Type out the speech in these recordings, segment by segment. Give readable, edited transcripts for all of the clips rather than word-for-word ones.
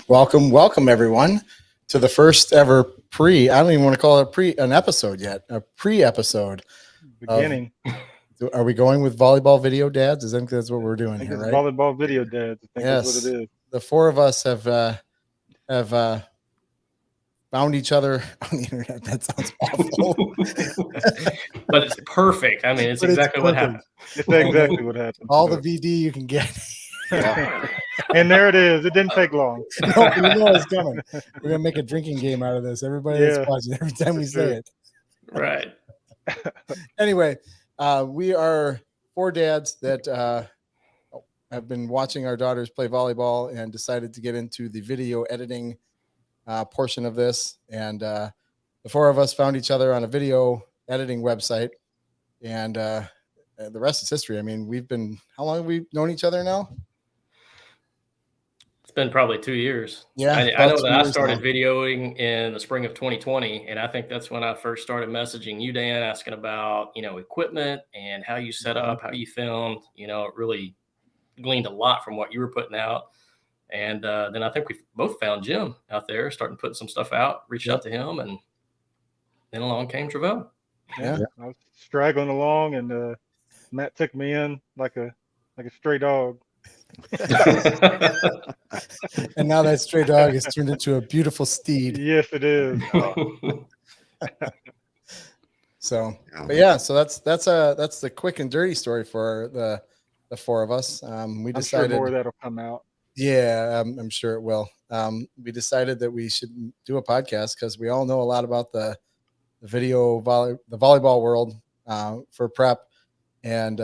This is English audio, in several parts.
Welcome, everyone, to the first ever I don't even want to call it an episode yet. A pre-episode. Beginning. Are we going with volleyball video dads? I think that's what we're doing here, right? Volleyball video dads. I think that's what it is. The four of us have found each other on the internet. That sounds awful. But it's perfect. I mean, it's exactly what happened. It's exactly what happened. All the VD you can get. Yeah. And there it is. It didn't take long. No, you know it's coming. We're going to make a drinking game out of this. Everybody that's watching, every time we say it. Right. Anyway, we are four dads that have been watching our daughters play volleyball and decided to get into the video editing portion of this. And the four of us found each other on a video editing website. And the rest is history. I mean, how long have we known each other now? It's been probably 2 years. Yeah. I know that I started videoing in the spring of 2020. And I think that's when I first started messaging you, Dan, asking about, equipment and how you set up, how you filmed. It really gleaned a lot from what you were putting out. And then I think we both found Jim out there, starting putting some stuff out, reached out to him, and then along came Travell. Yeah. I was straggling along, and Matt took me in like a stray dog. And now that stray dog has turned into a beautiful steed. Yes, it is. So that's the quick and dirty story for the four of us. We decided I'm sure more that'll come out. Yeah, I'm sure it will. We decided that we should do a podcast because we all know a lot about the volleyball world for prep, and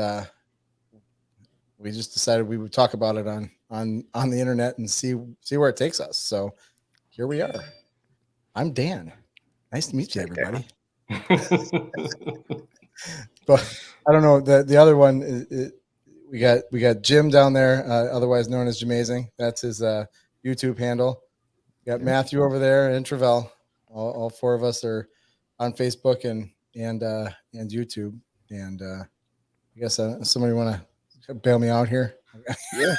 we just decided we would talk about it on the internet and see where it takes us. So here we are. I'm Dan. Nice to meet you, everybody. But I don't know, the other one is, we got Jim down there, otherwise known as Jamazing. That's his YouTube handle. We got Matthew over there and Travell. All four of us are on Facebook and YouTube. And I guess somebody want to bail me out here? Yeah.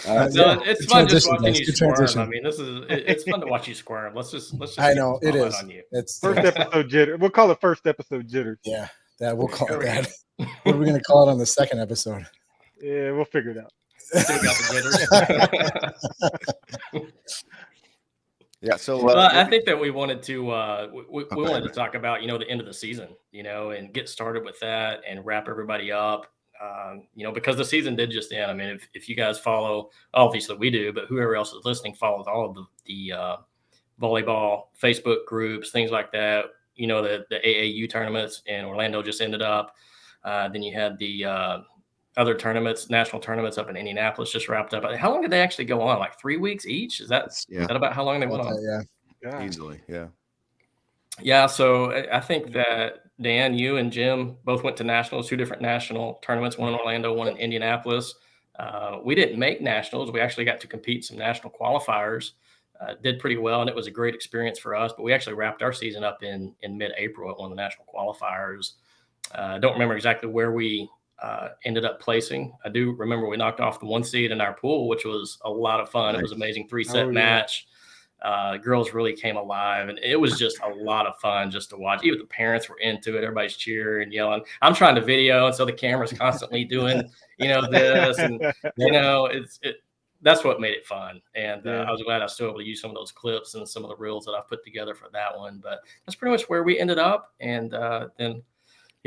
It's fun just watching you squirm. I mean, it's fun to watch you squirm. Let's just. I know it is. On you. It's first episode jitter. We'll call it first episode jitters. Yeah, we'll call it that. What are we going to call it on the second episode? Yeah, we'll figure it out. Yeah. So I think that we wanted to we wanted to talk about the end of the season, and get started with that and wrap everybody up. Because the season did just end. I mean, if you guys follow, obviously we do, but whoever else is listening follows all of the volleyball Facebook groups, things like that. The AAU tournaments in Orlando just ended up. Then you had the other tournaments, national tournaments up in Indianapolis just wrapped up. How long did they actually go on? Like 3 weeks each? Is that about how long they went on? Yeah. Easily. Yeah. Yeah. So I think that Dan, you and Jim both went to nationals, 2 different national tournaments, one in Orlando, one in Indianapolis. We didn't make nationals. We actually got to compete some national qualifiers. Did pretty well, and it was a great experience for us. But we actually wrapped our season up in mid-April at one of the national qualifiers. I don't remember exactly where we ended up placing. I do remember we knocked off the 1 seed in our pool, which was a lot of fun. Nice. It was an amazing 3-set match. Girls really came alive, and it was just a lot of fun just to watch. Even the parents were into it. Everybody's cheering and yelling. I'm trying to video, and so the camera's constantly doing, this, and that's what made it fun. And I was glad I was still able to use some of those clips and some of the reels that I've put together for that one. But that's pretty much where we ended up. And then,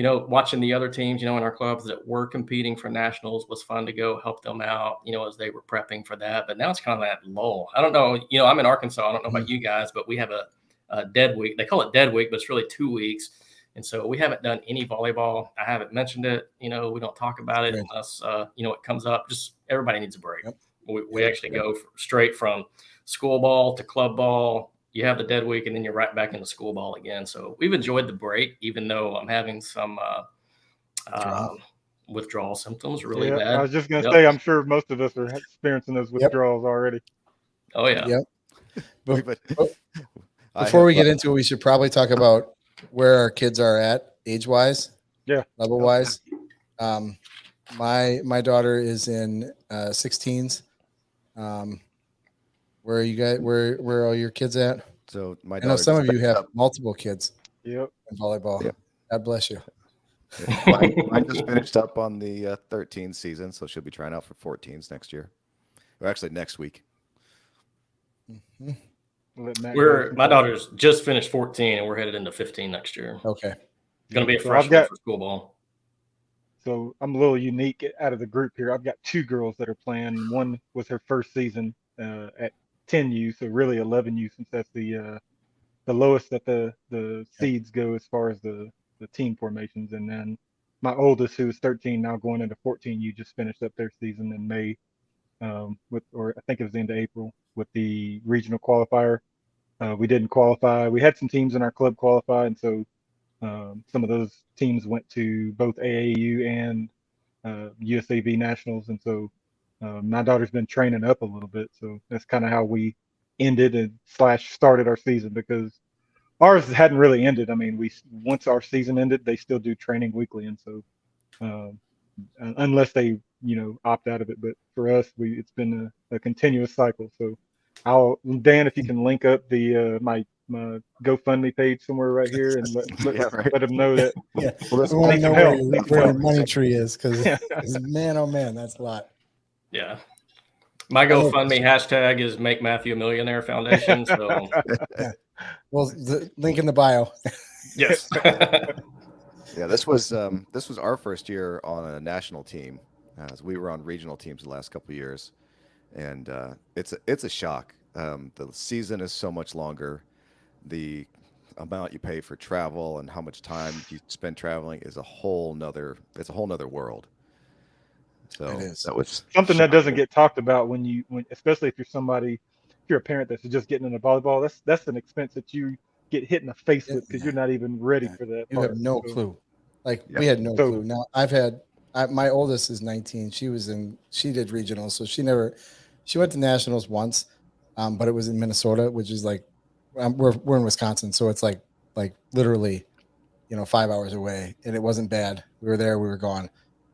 watching the other teams, in our clubs that were competing for nationals was fun to go help them out, as they were prepping for that. But now it's kind of that lull. I don't know, I'm in Arkansas. I don't know about you guys, but we have a dead week. They call it dead week, but it's really 2 weeks. And so we haven't done any volleyball. I haven't mentioned it. We don't talk about it unless, it comes up. Just everybody needs a break. Yep. We actually go straight from school ball to club ball. You have the dead week, and then you're right back into school ball again. So we've enjoyed the break, even though I'm having some withdrawal symptoms really bad. I was just going to say, I'm sure most of us are experiencing those withdrawals already. Oh, yeah. Yep. Before we get into it, we should probably talk about where our kids are at age-wise, level-wise. My daughter is in 16s. Where are you guys? Where are all your kids at? So my I know daughter some just of you finished have up. multiple kids Yep. in volleyball. Yep. God bless you. Yeah, mine just finished up on the 13 season, so she'll be trying out for 14s next year. Or actually next week. Mhm. Let Matt go My daughter's just finished 14, and we're headed into 15 next year. Okay. Going to be a So I've freshman got for school ball. So I'm a little unique out of the group here. I've got two girls that are playing. One was her first season at 10U, so really 11U, since that's the lowest that the Yep. seeds go as far as the team formations. And then my oldest, who is 13 now, going into 14U, just finished up their season in May, or I think it was the end of April, with the regional qualifier. We didn't qualify. We had some teams in our club qualify, and so some of those teams went to both AAU and USAV nationals, and so my daughter's been training up a little bit. So that's kind of how we ended and slash started our season, because ours hadn't really ended. I mean, we once our season ended, they still do training weekly, and so um, unless they opt out of it. But for us, it's been a continuous cycle. So Dan, if you can link up the my GoFundMe page somewhere right here, and Yeah, right. let them know that Yeah. Well, this We want to need know some where help. your, Need some where your help. money tree is, because Yeah. man, oh man, that's a lot. Yeah. My GoFundMe hashtag is Make Matthew a Millionaire Foundation. So, Yeah. Well, the link in the bio. yes. Yeah, this was our first year on a national team, as we were on regional teams the last couple of years, and it's a shock. The season is so much longer. The amount you pay for travel and how much time you spend traveling is a whole nother world. So It is. that was Something that doesn't shocking. get talked about when especially if you're a parent that's just getting into volleyball. That's an expense that you get hit in the face with, because Yeah. you're not even ready Yeah. for that You have part. no So, clue. Like Yeah. we had no So- clue. Now my oldest is 19. She did regionals, so she went to nationals once, but it was in Minnesota, which is like we're in Wisconsin, so it's like literally 5 hours away, and it wasn't bad. We were there, we were gone,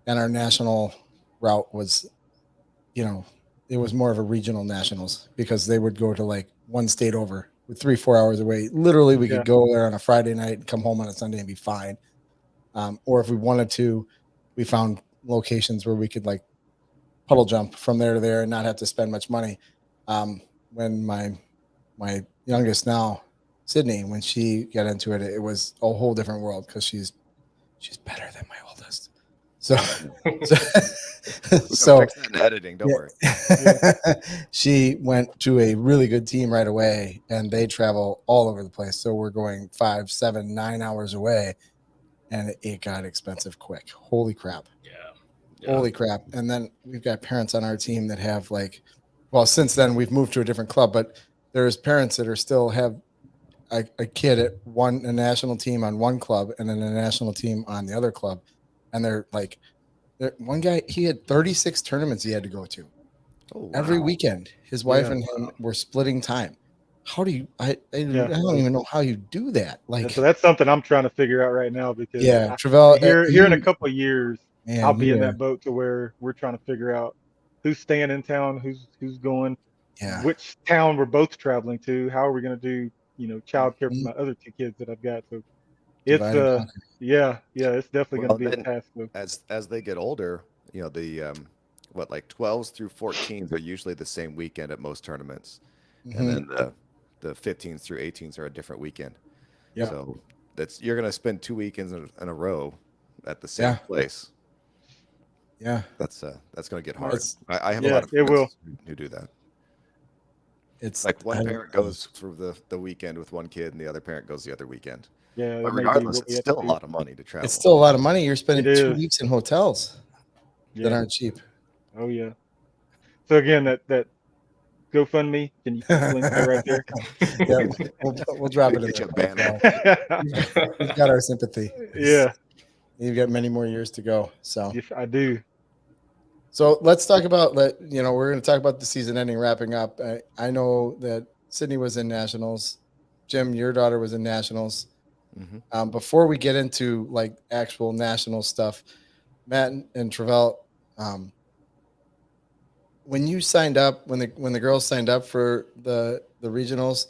and our national route was it was more of a regional nationals, because they would go to like one state over with 3-4 hours away. Literally, we Yeah. could go there on a Friday night and come home on a Sunday and be fine. Or if we wanted to, we found locations where we could like puddle jump from there to there and not have to spend much money. When my youngest now, Sydney, when she got into it, it was a whole different world, because she's better than my oldest. So We're gonna so fix that in editing. Don't worry. she went to a really good team right away, and they travel all over the place. So we're going 5, 7, 9 hours away, and it got expensive quick. Holy crap. Yeah. Holy crap. And then we've got parents on our team that have since then we've moved to a different club, but there's parents that are still have a kid at a national team on one club and then a national team on the other club. And they're like, one guy, he had 36 tournaments he had to go to Oh, every wow. weekend. His wife Yeah. and him were splitting time. How do you, I Yeah. don't even know how you do that. And Like, so that's something I'm trying to figure out right now, because yeah, Travell, here in a couple of years, man, I'll be you in are, that boat to where we're trying to figure out who's staying in town, who's going, yeah. which town we're both traveling to. How are we going to do, childcare for Mhm. my other two kids that I've got? So it's Divide and conquer. yeah, it's definitely going Well, to be a then task. So as they get older, the like 12s through 14s are usually the same weekend at most tournaments, and Mhm. then the 15s through 18s are a different weekend. Yeah. So you're gonna spend 2 weekends in a row at the same Yeah. place. Yeah. That's gonna get hard. It's, I have a yeah, lot of it will. friends who do that. it's Like one I- parent goes for the weekend with one kid, and the other parent goes the other weekend. Yeah, But that may be regardless, what we it's have to still a do. lot of money to travel. It's still a lot of money. You're spending It 2 is. weeks in hotels that Yeah. aren't cheap. Oh yeah. So again, that GoFundMe, can you put the link there right there? Yeah, we'll drop it in Get you a there. banner. You've got our sympathy. Yeah, You've got many more years to go. So yes, I do. let's talk about we're going to talk about the season ending, wrapping up. I know that Sydney was in nationals. Jim, your daughter was in nationals. Mhm. Before we get into like actual national stuff, Matt and Travell, when you signed up, when the girls signed up for the regionals,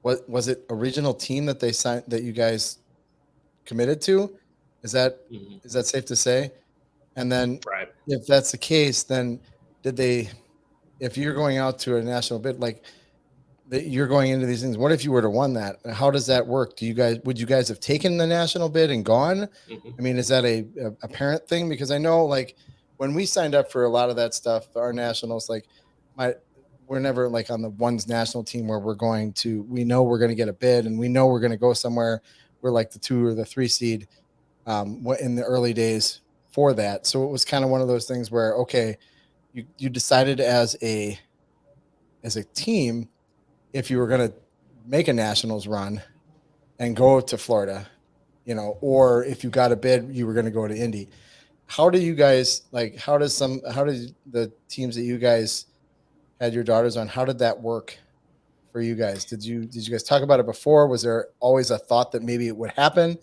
what was it, a regional team that they signed, that you guys committed to? Is that Mhm. is that safe to say? And then Right. if that's the case, then did they, if you're going out to a national bid, like that you're going into these things, what if you were to won that? How does that work? Would you guys have taken the national bid and gone? Mhm. I mean, is that a parent thing? Because I know, like, when we signed up for a lot of that stuff, our nationals, like my, we're never like on the one's national team where we know we're going to get a bid and we know we're going to go somewhere. We're like the 2 or the 3 seed in the early days for that. So it was kind of one of those things where, okay, you decided as a team if you were going to make a nationals run and go to Florida, or if you got a bid, you were going to go to Indy. How do you guys, like, how did the teams that you guys had your daughters on, how did that work for you guys? Did you guys talk about it before? Was there always a thought that maybe it would happen?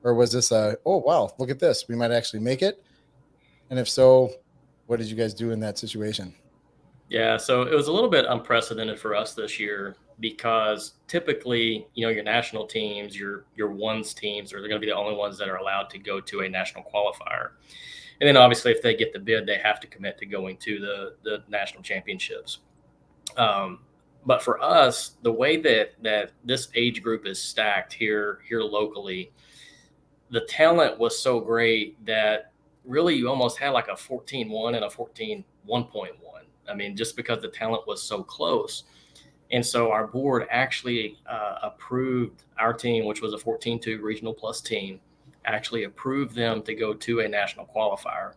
Or was this oh, wow, look at this, we might actually make it? And if so, what did you guys do in that situation? Yeah, so it was a little bit unprecedented for us this year because typically, your national teams, your ones teams, are going to be the only ones that are allowed to go to a national qualifier. And then obviously, if they get the bid, they have to commit to going to the national championships. Um, but for us, the way that this age group is stacked here locally, the talent was so great that really you almost had like a 14-1 and a 14-1.1. I mean, just because the talent was so close. And so our board actually approved our team, which was a 14-2 regional plus team, actually approved them to go to a national qualifier.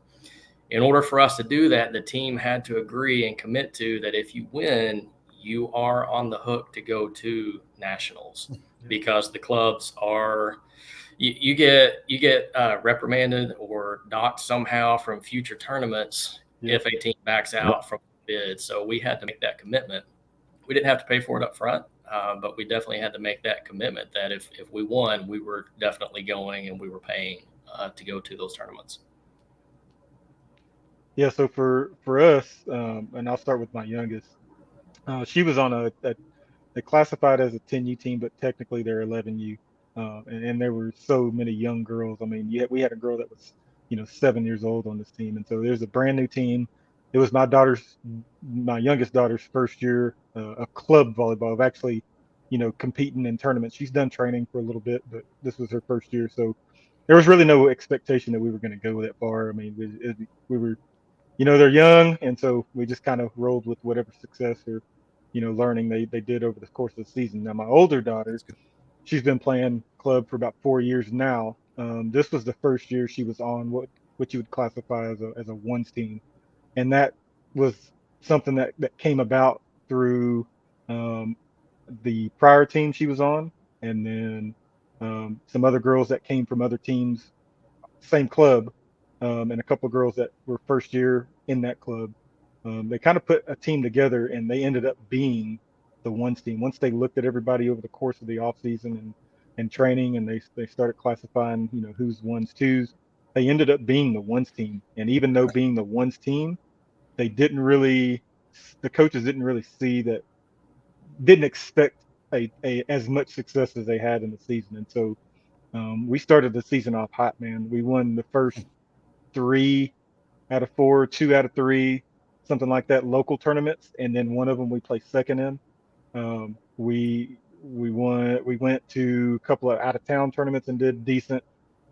In order for us to do that, the team had to agree and commit to that if you win, you are on the hook to go to nationals because the clubs are you get reprimanded or docked somehow from future tournaments if a team backs out from the bid. So we had to make that commitment. We didn't have to pay for it up front, but we definitely had to make that commitment that if we won, we were definitely going and we were paying to go to those tournaments. Yeah, so for us, and I'll start with my youngest. She was on they classified as a 10U team, but technically they're 11U. And there were so many young girls. I mean, we had a girl that was, 7 years old on this team, and so there's a brand new team. It was my youngest daughter's first year of club volleyball, of actually, competing in tournaments. She's done training for a little bit, but this was her first year, so there was really no expectation that we were going to go that far. I mean, we were, they're young, and so we just kind of rolled with whatever success or, learning they did over the course of the season. Now, my older daughter, That's good. she's been playing club for about 4 years now. This was the first year she was on what you would classify as a ones team, and that was something that came about through um, the prior team she was on, and then some other girls that came from other teams, same club, and a couple of girls that were first year in that club. They kind of put a team together, and they ended up being the ones team. Once they looked at everybody over the course of the off season and training, and they started classifying, who's ones, twos. They ended up being the ones team, and even though being the ones team, they didn't really, the coaches didn't really see that, didn't expect a as much success as they had in the season, and so we started the season off hot, man. We won the first 3 out of 4, 2 out of 3, something like that, local tournaments, and then one of them we placed second in. We won. We went to a couple of out of town tournaments and did decent.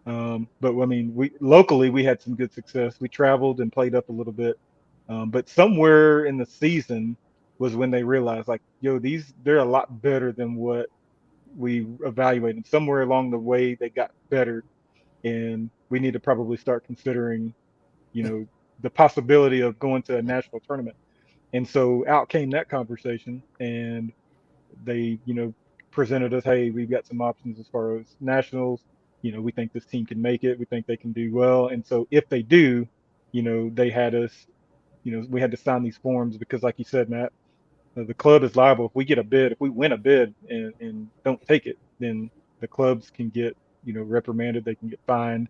But I mean, we locally we had some good success. We traveled and played up a little bit. But somewhere in the season was when they realized, like, yo, they're a lot better than what we evaluated. Somewhere along the way, they got better, and we need to probably start considering, you know, the possibility of going to a national tournament. And so out came that conversation, and they, presented us, hey, we've got some options as far as nationals. We think this team can make it. We think they can do well. And so if they do, they had us, we had to sign these forms because, like you said, Matt, the club is liable if we get a bid. If we win a bid and don't take it, then the clubs can get, reprimanded. They can get fined.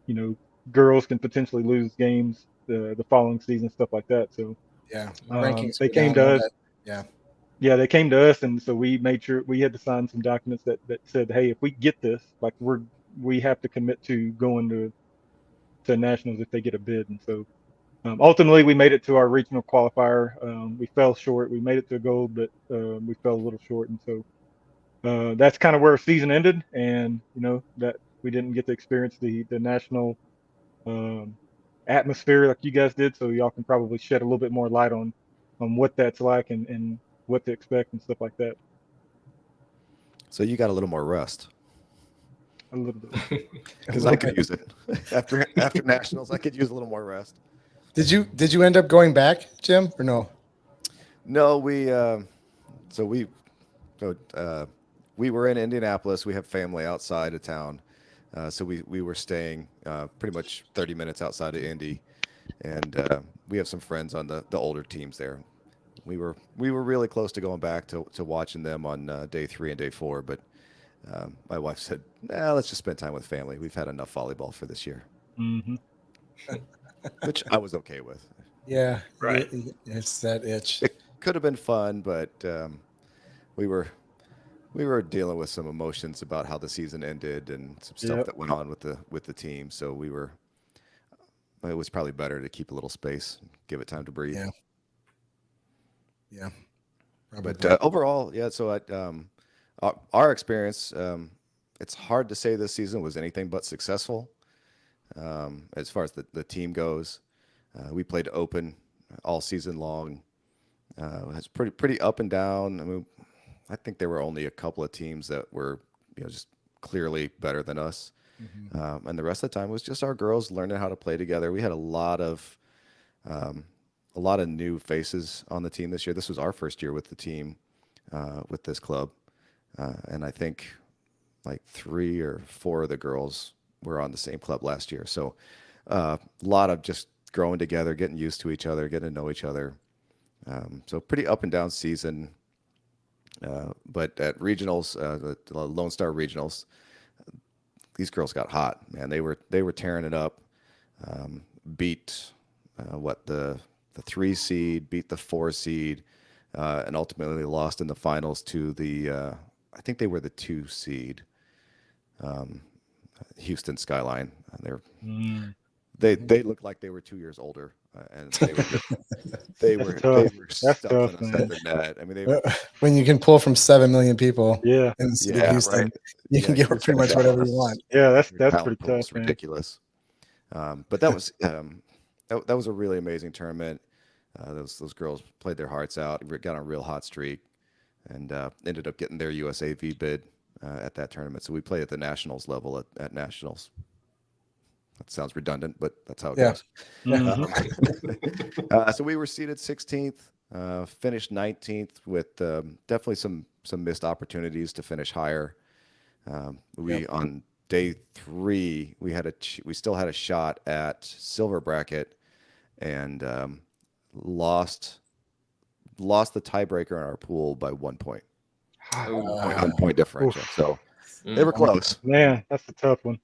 You know, girls can potentially lose games the following season, stuff like that. So Yeah. Rankings They go came down to all us. that. Yeah. Yeah, they came to us, and so we made sure we had to sign some documents that said, hey, if we get this, like we have to commit to going to nationals if they get a bid. And so ultimately we made it to our regional qualifier. We fell short. We made it to a gold, but we fell a little short. And so that's kind of where our season ended. And that we didn't get to experience the national um, atmosphere like you guys did. So y'all can probably shed a little bit more light on what that's like and what to expect and stuff like that. So you got a little more rest A little bit. because I could use it after nationals. I could use a little more rest. Did you end up going back, Jim, or no? No, so we so we were in Indianapolis. We have family outside of town, so we were staying pretty much 30 minutes outside of Indy, and we have some friends on the older teams there. We were really close to going back to watching them on day 3 and day 4, but my wife said, "Nah, let's just spend time with family. We've had enough volleyball for this year," Hmm. which I was okay with. Yeah. Right. It's that itch. It could have been fun, but we were we were dealing with some emotions about how the season ended and some stuff Yep. that went on with the team. So it was probably better to keep a little space, give it time to breathe. Yeah. Yeah. But Probably. overall, yeah. So our experience, it's hard to say this season was anything but successful as far as the team goes. We played open all season long. It's pretty up and down. I mean, I think there were only a couple of teams that were just clearly better than us, and the rest of the time was just our girls learning how to play together. We had um, a lot of new faces on the team this year. This was our first year with the team, with this club, and I think like 3 or 4 of the girls were on the same club last year. So a lot of just growing together, getting used to each other, getting to know each other. So pretty up and down season. But at regionals, the Lone Star regionals, these girls got hot, man. They were tearing it up. Beat the 3 seed, beat the 4 seed, and ultimately lost in the finals to the I think they were the 2 seed, Houston Skyline. They're Mm. they looked like they were 2 years older, and they were just they That's were tough. That's stuffing tough, us man. at the net. I mean, they were When you can pull from 7 million people Yeah. in the city of yeah, Houston, right. you Yeah, can get Houston pretty much whatever you Dallas. want. Yeah, Their that's talent pretty pool tough, was man. ridiculous. But that was a really amazing tournament. Those girls played their hearts out, got on a real hot streak, and ended up getting their USAV bid at that tournament. So we played at the nationals level at nationals. That sounds redundant, but that's how it Yeah. goes. Hmm. So we were seated 16th, finished 19th with definitely some missed opportunities to finish higher. We on day 3 we still had a shot at silver bracket and lost the tiebreaker in our pool by 1 point, point differential. Oof. So they were close. Man, that's a tough one.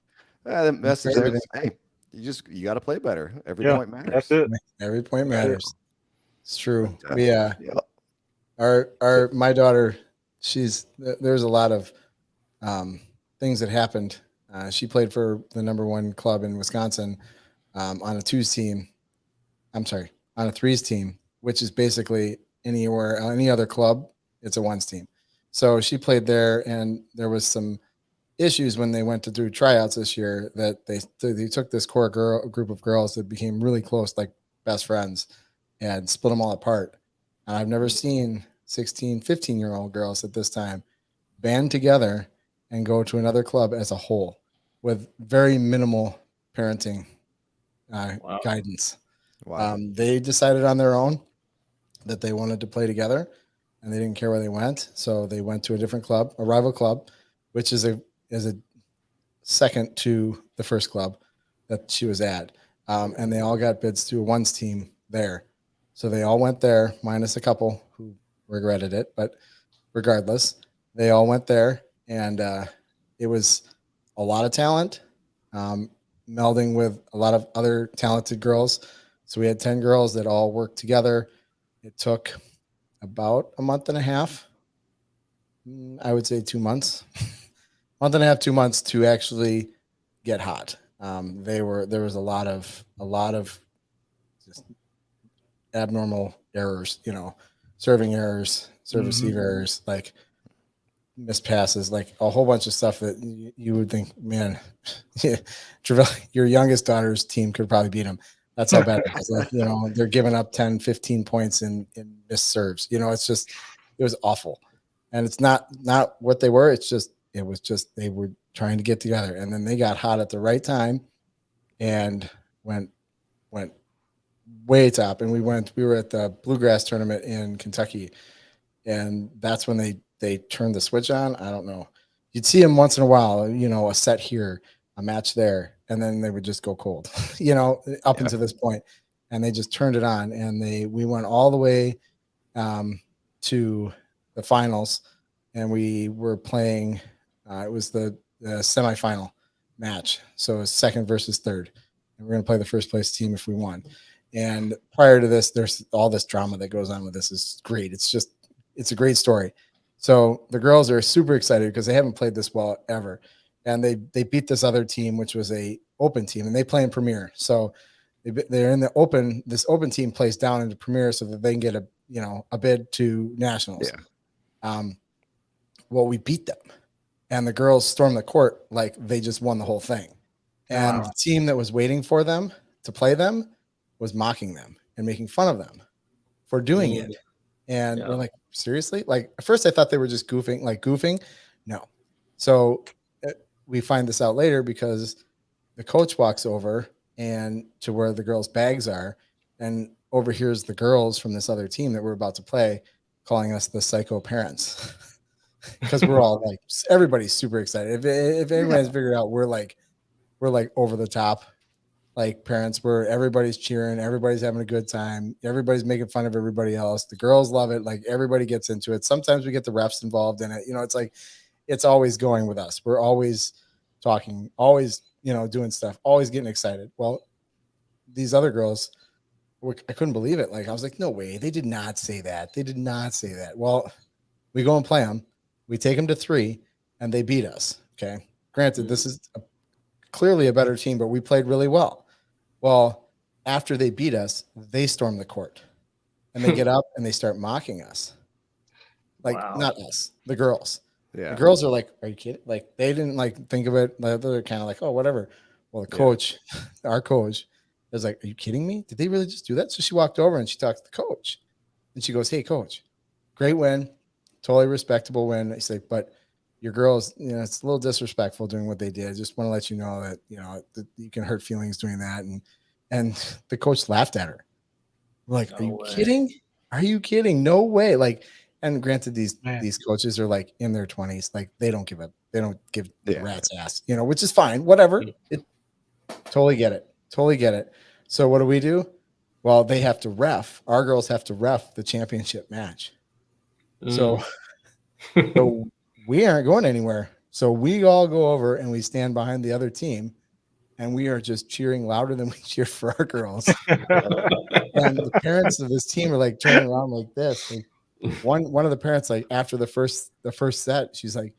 The message Everything. is, hey, you got to play better. Every Yeah, point matters. that's it. Every point That's it. matters. It's true. But, We yeah. our my daughter, there's a lot of things that happened. She played for the #1 club in Wisconsin on a 2s team. I'm sorry, on a 3s team, which is basically any other club, it's a 1s team. So she played there, and there was some issues when they went to do tryouts this year that they took this group of girls that became really close, like best friends, and split them all apart. And I've never seen 16, 15-year-old girls at this time band together and go to another club as a whole with very minimal parenting Wow. guidance. Wow. They decided on their own that they wanted to play together, and they didn't care where they went. So they went to a different club, a rival club, which is a second to the first club that she was at. And they all got bids to a 1s team there. So they all went there, minus a couple who regretted it. But regardless, they all went there, and it was a lot of talent, melding with a lot of other talented girls. So we had 10 girls that all worked together. it took about a month and a half. I would say 2 months, month and a half, 2 months to actually get hot. There was a lot of just abnormal errors, serving errors, serve receive errors, like missed passes, like a whole bunch of stuff that you would think, man, your youngest daughter's team could probably beat them. That's how bad it was. Like, they're giving up 10, 15 points in missed serves. It was awful. And it's not what they were. It was just they were trying to get together. And then they got hot at the right time and went way top. And we were at the Bluegrass tournament in Kentucky. And that's when they turned the switch on. I don't know. You'd see them once in a while, a set here, a match there, and then they would just go cold, up until this point. And they just turned it on, and we went all the way to the finals, and we were playing. It was the semifinal match, so it was second versus third, and we're going to play the first place team if we won. And prior to this, there's all this drama that goes on with this. Is great. It's a great story. So the girls are super excited because they haven't played this well ever. And they beat this other team, which was a open team, and they play in Premier. So they're in the open. This open team plays down into Premier so that they can get a bid to nationals. Yeah. Well, we beat them, and the girls stormed the court like they just won the whole thing. And the team that was waiting for them to play them was mocking them and making fun of them for doing it. And we're like, seriously? Like, at first I thought they were just goofing. No. So we find this out later because the coach walks over and to where the girls' bags are and overhears the girls from this other team that we're about to play calling us the psycho parents. Because we're all like, everybody's super excited. If anyone has figured out, we're like over the top, like parents, where everybody's cheering, everybody's having a good time, everybody's making fun of everybody else. The girls love it. Like everybody gets into it. Sometimes we get the refs involved in it. It's like, it's always going with us. We're always talking, always, doing stuff, always getting excited. Well, these other girls, I couldn't believe it. Like, I was like, no way. They did not say that. They did not say that. Well, we go and play them. We take them to 3 and they beat us. Okay. Granted, this is clearly a better team, but we played really well. Well, after they beat us, they storm the court and they get up and they start mocking us. Like, not us, the girls. Yeah. The girls are like, are you kidding? Like, they didn't think of it. They're kind of like, oh, whatever. Well, the coach, our coach, was like, are you kidding me? Did they really just do that? So she walked over and she talked to the coach and she goes, hey, coach, great win. Totally respectable win. I say, but your girls, it's a little disrespectful doing what they did. I just want to let you know that, that you can hurt feelings doing that. And the coach laughed at her. We're like, are you kidding? Are you kidding? No way. Like, and granted, these coaches are like in their 20s. Like they don't give a rat's ass, which is fine. Whatever. Totally get it. So what do? Well, they have to ref. Our girls have to ref the championship match. So we aren't going anywhere. So we all go over and we stand behind the other team and we are just cheering louder than we cheer for our girls. And the parents of this team are like turning around like this. Like one of the parents, like after the first set, she's like,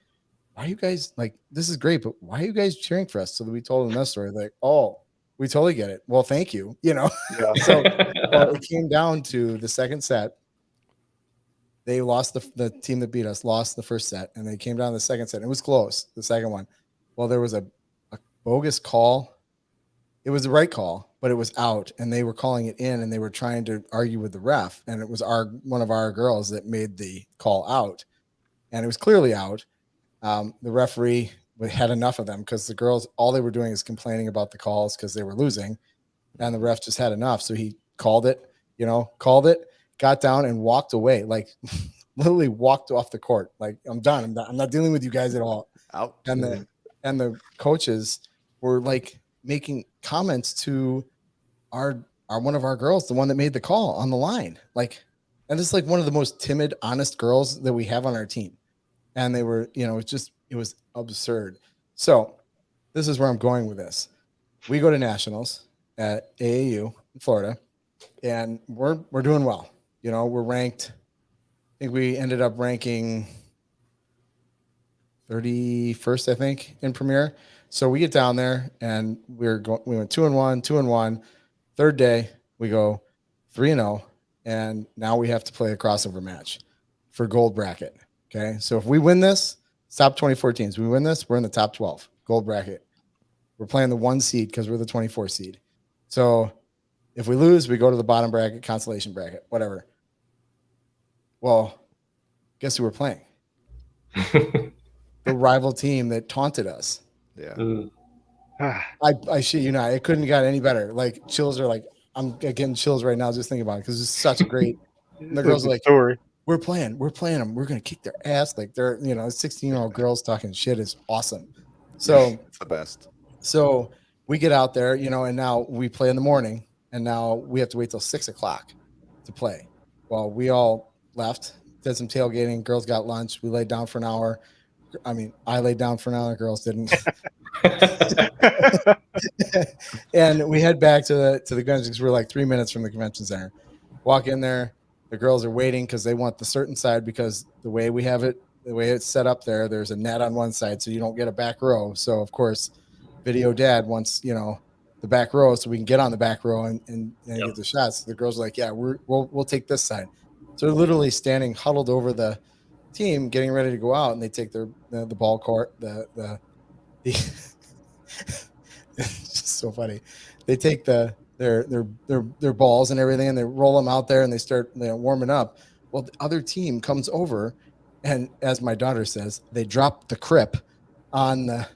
why are you guys like, this is great, but why are you guys cheering for us? So we told them that story. Like, oh, we totally get it. Well, thank you. So it came down to the second set. They lost the team that beat us lost the first set, and they came down to the second set. It was close, the second one. Well, there was a bogus call. It was the right call, but it was out, and they were calling it in, and they were trying to argue with the ref, and it was one of our girls that made the call out, and it was clearly out. The referee had enough of them because the girls, all they were doing is complaining about the calls because they were losing, and the ref just had enough. So he called it, got down and walked away, like literally walked off the court. Like, I'm done. I'm not dealing with you guys at all. Out. And the coaches were like making comments to our one of our girls, the one that made the call on the line. Like, and this is like one of the most timid, honest girls that we have on our team. And they were, it was absurd. So this is where I'm going with this. We go to nationals at AAU in Florida, and we're doing well. we're ranked. I think we ended up ranking 31st, I think, in Premier. So we get down there and we went 2-1, 2-1. Third day, we go 3-0, and now we have to play a crossover match for gold bracket. Okay. So if we win this, top 24 teams. We win this, we're in the top 12, gold bracket. We're playing the 1 seed because we're the 24 seed. So if we lose, we go to the bottom bracket, consolation bracket, whatever. Well, guess who we're playing? The rival team that taunted us. Yeah. I shit you not. It couldn't have got any better. Like chills are like, I'm getting chills right now just thinking about it because it's such a great. And the girls are like, story. we're playing them. We're gonna kick their ass. Like they're 16-year-old girls talking shit is awesome. So It's the best. So we get out there, and now we play in the morning, and now we have to wait till 6:00 to play. Well, we all left, did some tailgating. Girls got lunch. We laid down for an hour. I mean, I laid down for an hour. Girls didn't. And we head back to the convention because we're like 3 minutes from the convention center. Walk in there. The girls are waiting because they want the certain side because the way we have it, the way it's set up there, there's a net on one side, so you don't get a back row. So of course, video dad wants the back row so we can get on the back row and get the shots. The girls are like, yeah, we'll take this side. So they're literally standing huddled over the team, getting ready to go out, and they take the ball court, the it's just so funny. They take their balls and everything, and they roll them out there, and they start warming up. Well, the other team comes over, and as my daughter says, they drop the crip on the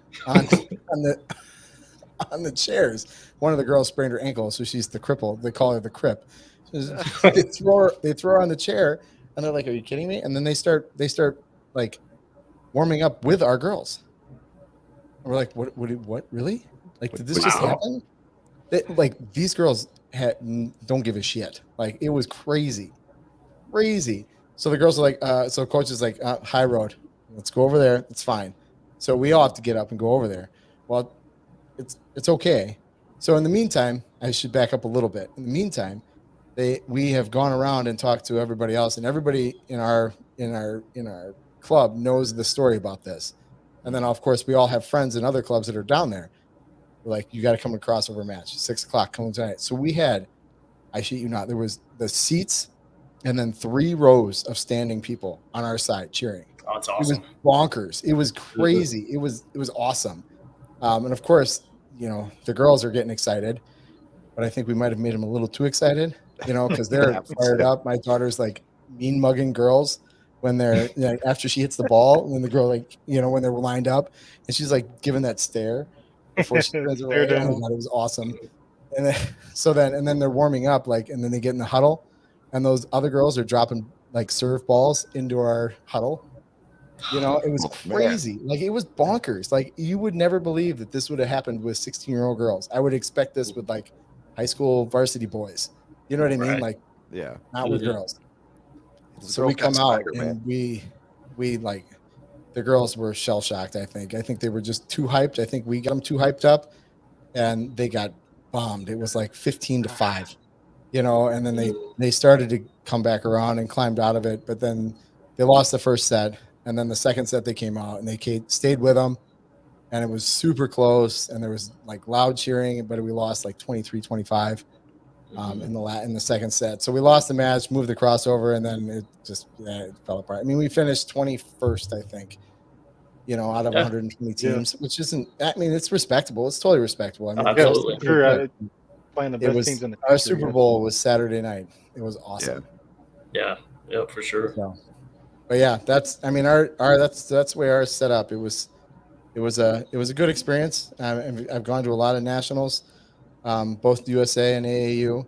chairs. One of the girls sprained her ankle, so she's the cripple. They call her the crip. They throw her on the chair, and they're like, "Are you kidding me?" And then they start like warming up with our girls. And we're like, "What? Really? Like, did this just happen?" Like these girls don't give a shit. Like it was crazy. So the girls are like, so coach is like, high road, let's go over there. It's fine. So we all have to get up and go over there. Well, it's okay. So in the meantime, I should back up a little bit. In the meantime, we have gone around and talked to everybody else, and everybody in our club knows the story about this. And then of course we all have friends in other clubs that are down there. We're like, you got to come to crossover match, 6:00 coming tonight. So we had, I shit you not, there was the seats and then 3 rows of standing people on our side cheering. Oh, that's awesome. It was bonkers. It was crazy. It was awesome. And of course, the girls are getting excited, but I think we might have made them a little too excited, because they're fired up. My daughter's like mean mugging girls when they're after she hits the ball, and the girl when they're lined up, and she's like giving that stare before she goes away. Oh my God, it was awesome. And then they're warming up, and then they get in the huddle, and those other girls are dropping like serve balls into our huddle. It was crazy. Like it was bonkers. Like you would never believe that this would have happened with 16-year-old girls. I would expect this with like high school varsity boys. You know what I mean? Right. Like, Yeah. not with girls. So Girls we come got out swagger, and man. we like the girls were shell shocked. I think they were just too hyped. I think we got them too hyped up, and they got bombed. It was like 15-5, and then they started to come back around and climbed out of it, but then they lost the first set, and then the second set they came out and they stayed with them, and it was super close, and there was like loud cheering, but we lost like 23-25 in the second set. So we lost the match, moved the crossover, and then it just it fell apart. I mean, we finished 21st, I think, out of 120 teams, which isn't. I mean, it's respectable. It's totally respectable. I mean, Absolutely. Playing the best teams in the country. Our Super Bowl was Saturday night. It was awesome. Yeah, for sure. So, but yeah, that's. I mean, that's the way ours set up. It was a good experience. I've gone to a lot of nationals, both USA and AAU.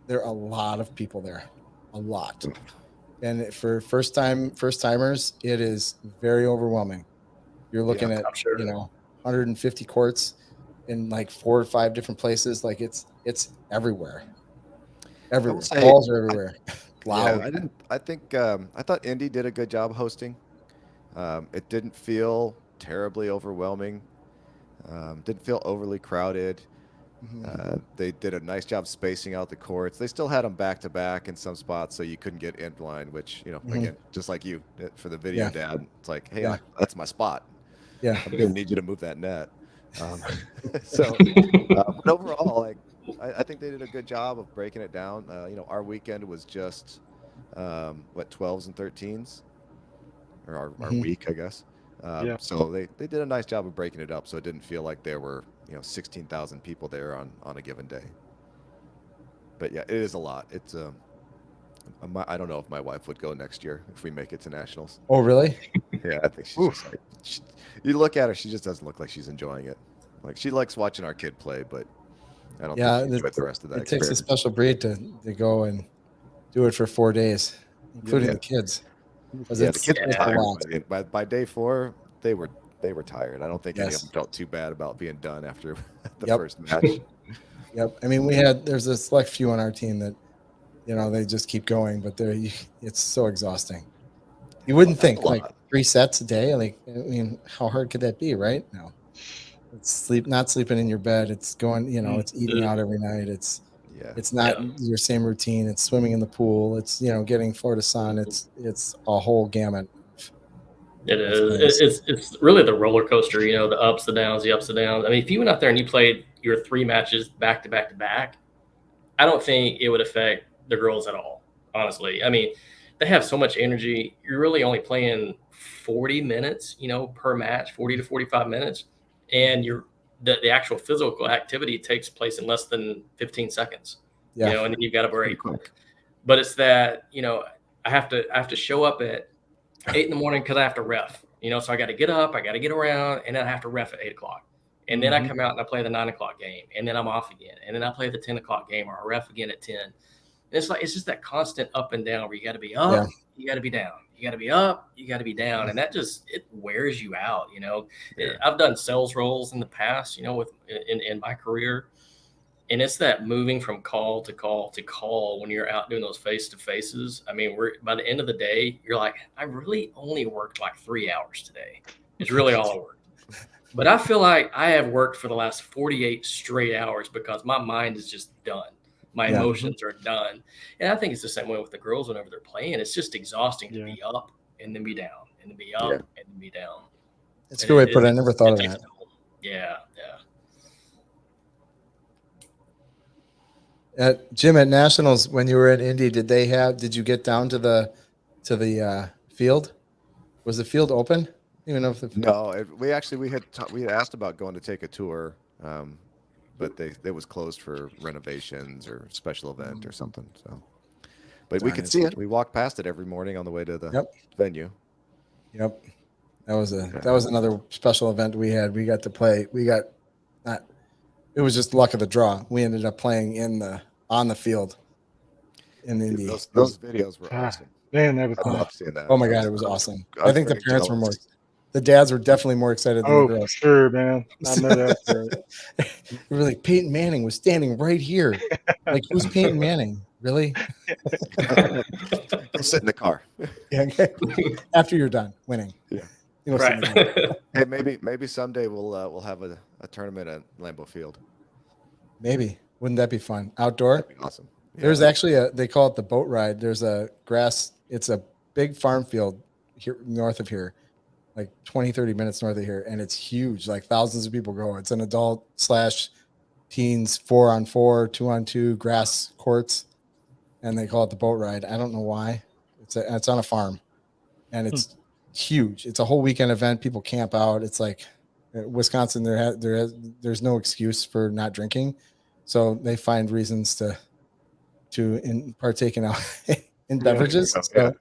There are a lot of people there, a lot. And for first timers, it is very overwhelming. You're looking at 150 courts in like 4 or 5 different places. Like it's everywhere. Balls are everywhere. Loud. Yeah, I thought Indy did a good job hosting. It didn't feel terribly overwhelming. Didn't feel overly crowded. They did a nice job spacing out the courts. They still had them back to back in some spots, so you couldn't get in line. Which again, just like you for the video, Dad, it's like, hey, that's my spot. Yeah, I'm gonna need you to move that net. But overall, like I think they did a good job of breaking it down. Our weekend was just 12s and 13s, or our week, I guess. So they did a nice job of breaking it up, so it didn't feel like there were 16,000 people there on a given day. But yeah, it is a lot. It's I don't know if my wife would go next year if we make it to nationals. Oh, really? Yeah, I think she's just like, you look at her, she just doesn't look like she's enjoying it. Like, she likes watching our kid play, but I don't think she enjoyed the rest of that. It takes a special breed to go and do it for 4 days, including the kids. Yeah, the kids were tired. By day 4, they were tired. I don't think any of them felt too bad about being done after the first match. Yep. I mean, there's a select few on our team that, they just keep going, but it's so exhausting. You wouldn't think like 3 sets a day. Like, I mean, how hard could that be, right? No, it's not sleeping in your bed. It's going, it's eating out every night. It's not your same routine. It's swimming in the pool. It's, getting Florida sun. It's a whole gamut. It is. It's really the roller coaster, the ups, the downs, the ups, the downs. I mean, if you went out there and you played your 3 matches back to back to back, I don't think it would affect the girls at all, honestly. I mean, they have so much energy. You're really only playing 40 minutes, per match, 40 to 45 minutes. And the actual physical activity takes place in less than 15 seconds, and then you've got a break. But it's that, I have to show up at 8 in the morning because I have to ref, so I got to get up, I got to get around, and then I have to ref at 8 o'clock. And then I come out and I play the 9 o'clock game, and then I'm off again. And then I play the 10 o'clock game, or I ref again at 10. And it's just that constant up and down where you got to be up, you got to be down, you got to be up, you got to be down. And that it wears you out. I've done sales roles in the past, in my career. And it's that moving from call to call to call when you're out doing those face-to-faces. I mean, by the end of the day, you're like, I really only worked like 3 hours today. It's really all I worked. But I feel like I have worked for the last 48 straight hours because my mind is just done. My emotions are done. And I think it's the same way with the girls whenever they're playing. It's just exhausting to be up and then be down and then be up and then be down. It's a good way to put it. I never thought of that. Yeah. Jim, at Nationals, when you were at Indy, did you get down to the field? Was the field open? Even know if no, we had asked about going to take a tour, but it was closed for renovations or special event or something. So, but we could see it. We walked past it every morning on the way to the venue. Yep, that was another special event we had. We got to play. It was just luck of the draw. We ended up playing on the field in Indy. Those videos were awesome. Man, that was I love seeing that. Oh my God, it was awesome. I think the parents were more. The dads were definitely more excited than the girls. Oh, for sure, man. I know that's right. We were like, Peyton Manning was standing right here. Like, who's Peyton Manning? Really? Go sit in the car. Yeah. Okay. After you're done winning. Yeah. Right. Hey, maybe someday we'll have a tournament at Lambeau Field. Maybe. Wouldn't that be fun? Outdoor? That'd be awesome. Yeah. There's actually they call it the boat ride. There's it's a big farm field here north of here, like 20-30 minutes north of here, and it's huge. Like thousands of people go. It's an adult / teens 4-on-4, 2-on-2 grass courts, and they call it the boat ride. I don't know why. It's on a farm, and it's huge. It's a whole weekend event. People camp out. It's like Wisconsin. There's no excuse for not drinking, so they find reasons to partake in beverages. So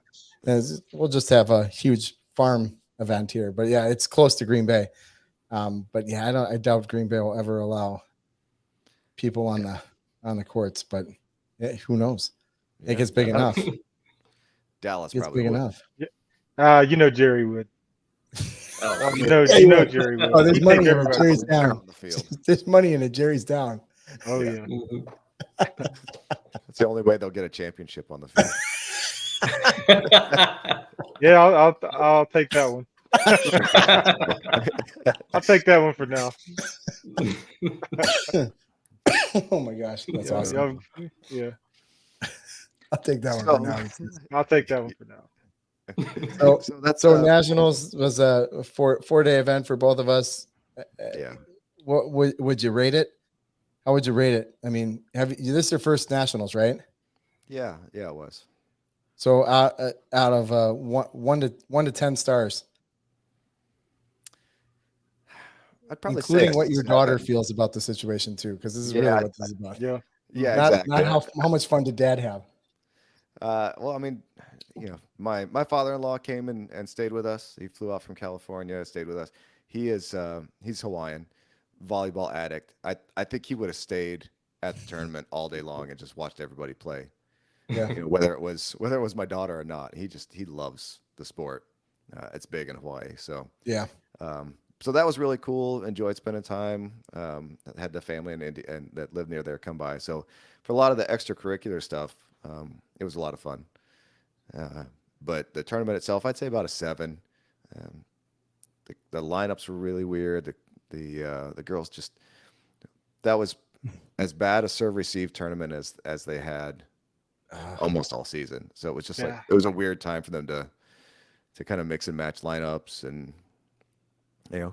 we'll just have a huge farm event here. But yeah, it's close to Green Bay. But yeah, I doubt Green Bay will ever allow people on the courts. But who knows? I think it's big enough. Dallas it's probably big would. enough. Jerry would. Oh, you know Jerry would. Oh, there's money in it. everybody Jerry's on down. On the field. There's money in it. Jerry's down. Oh yeah. That's the only way they'll get a championship on the field. Yeah, I'll take that one. I'll take that one for now. Oh my gosh, that's Yeah, awesome. yeah. I'll take that one So, for now. I'll take that one for now. So, so that's so nationals was a 4-day event for both of us. yeah. What would you rate it? How would you rate it? I mean, this is your first nationals, right? Yeah, it was. So out of 1 to 10 stars, I'd probably including say what your daughter 7. feels about the situation too, because this is Yeah, really what this is about. Yeah. yeah, Not exactly. how much fun did Dad have? Well, I mean, my father-in-law came and stayed with us. He flew out from California, stayed with us. He's Hawaiian, volleyball addict. I think he would have stayed at the tournament all day long and just watched everybody play. Yeah. Whether it was my daughter or not, he loves the sport. It's big in Hawaii, so Yeah. so that was really cool. Enjoyed spending time. Had the family in India and that lived near there come by. So for a lot of the extracurricular stuff, it was a lot of fun. But the tournament itself, I'd say about a 7. Um, the lineups were really weird. The girls just that was as bad a serve receive tournament as they had almost all season. So it was just like Yeah. it was a weird time for them to kind of mix and match lineups and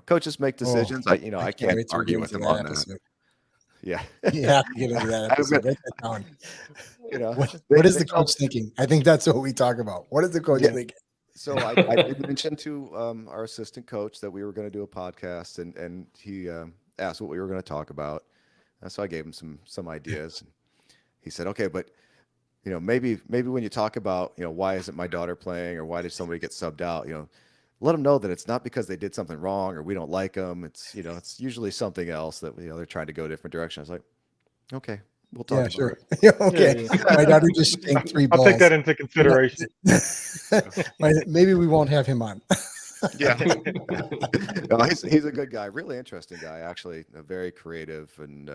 coaches make decisions. I can't wait till we get argue with into them that on that. episode. Yeah. You have to get into that I was episode. gonna- Write that down. What What is the coach thinking? I think that's what we talk about. What is the coach Yeah. thinking? So I did mention to our assistant coach that we were going to do a podcast, and he asked what we were going to talk about. So I gave him some ideas. He said, "Okay, but maybe when you talk about why isn't my daughter playing or why did somebody get subbed out, let them know that it's not because they did something wrong or we don't like them. It's it's usually something else that they're trying to go a different direction." I was like, "Okay, we'll talk Yeah, about sure. it." Yeah, okay. Yeah. My daughter just shanked 3 balls. I'll take that into consideration. Maybe we won't have him on. Yeah. No, he's a good guy, really interesting guy, actually, very creative, and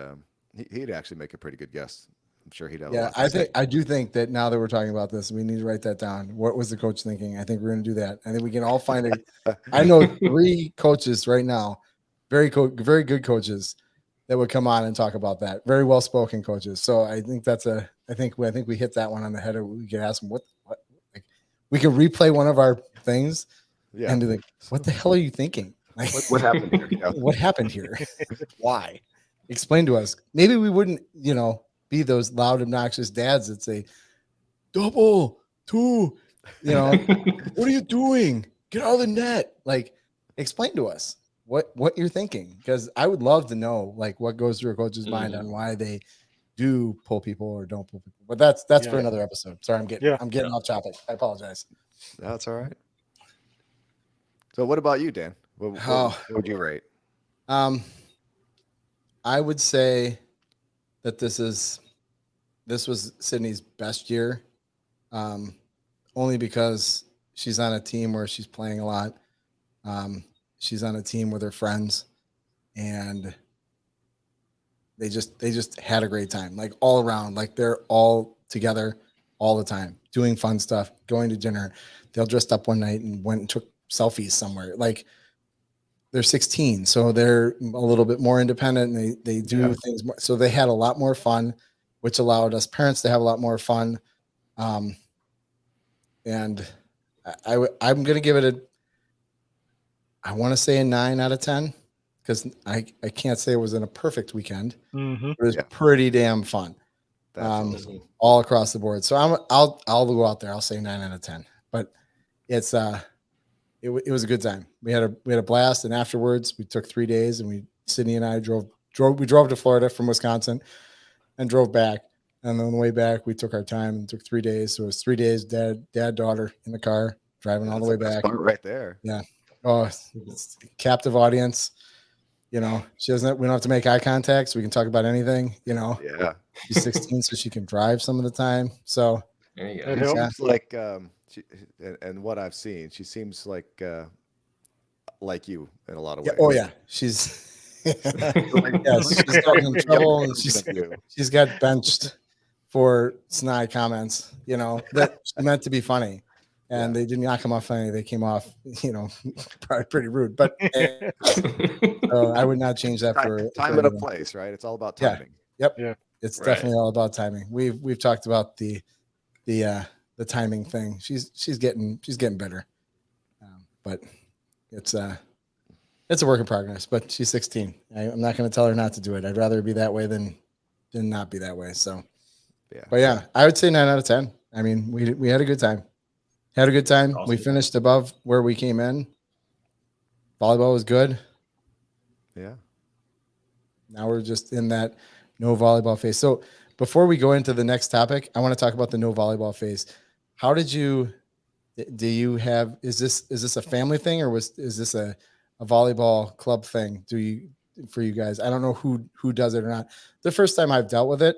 he'd actually make a pretty good guest. I'm sure he'd have a Yeah, lot to say. I do think that now that we're talking about this, we need to write that down. What was the coach thinking? I think we're going to do that. I think we can all find I know 3 coaches right now, very good coaches that would come on and talk about that. Very well spoken coaches. So I think I think we hit that one on the head. We could ask them what like, we could replay one of our things Yeah. and be like, what the hell are you thinking? Like, What happened here? what happened here? Why? Explain to us. Maybe we wouldn't, be those loud, obnoxious dads that say, double, 2, what are you doing? Get out of the net. Like, explain to us what you're thinking. Because I would love to know like what goes through a coach's mind on why they do pull people or don't pull people. But that's for another episode. Sorry, I'm getting off topic. I apologize. That's all right. So what about you, Dan? What would you rate? I would say that this was Sydney's best year, only because she's on a team where she's playing a lot. She's on a team with her friends, and they just had a great time, like all around. Like they're all together all the time, doing fun stuff, going to dinner. They'll dressed up one night and went and took selfies somewhere. Like they're 16, so they're a little bit more independent, and they do things more. So they had a lot more fun, which allowed us parents to have a lot more fun. And I'm going to give it I want to say a 9 out of 10, because I can't say it was in a perfect weekend. Mm-hmm. It was pretty damn fun. That's awesome. All across the board. So I'll go out there. I'll say 9 out of 10, but it's, it was a good time. We had a blast. And afterwards we took 3 days, and Sydney and I drove to Florida from Wisconsin and drove back. And on the way back, we took our time and took 3 days. So it was 3 days, dad, daughter in the car, driving all the way back. Right there. Yeah. Oh, it's a captive audience. We don't have to make eye contact, so we can talk about anything, Yeah. She's 16, so she can drive some of the time. So There you It go. helps. Seems like and what I've seen, she seems like you in a lot of ways. oh yeah, she's she's gotten in trouble, and she's got benched for snide comments, that meant to be funny. And they did not come off funny. They came off, probably pretty rude. But so I would not change that for time and a place, right? It's all about timing. Yep. Yeah. It's Right. definitely all about timing. We've talked about the timing thing. She's getting better, but it's a work in progress. But she's 16. I'm not going to tell her not to do it. I'd rather be that way than not be that way. So, Yeah. but yeah, I would say 9 out of 10. I mean, we had a good time. Had a good time. Awesome. We finished above where we came in. Volleyball was good. Yeah. Now we're just in that no volleyball phase. So before we go into the next topic, I want to talk about the no volleyball phase. How did you? Do you have? Is this a family thing, or is this a volleyball club thing? For you guys? I don't know who does it or not. The first time I've dealt with it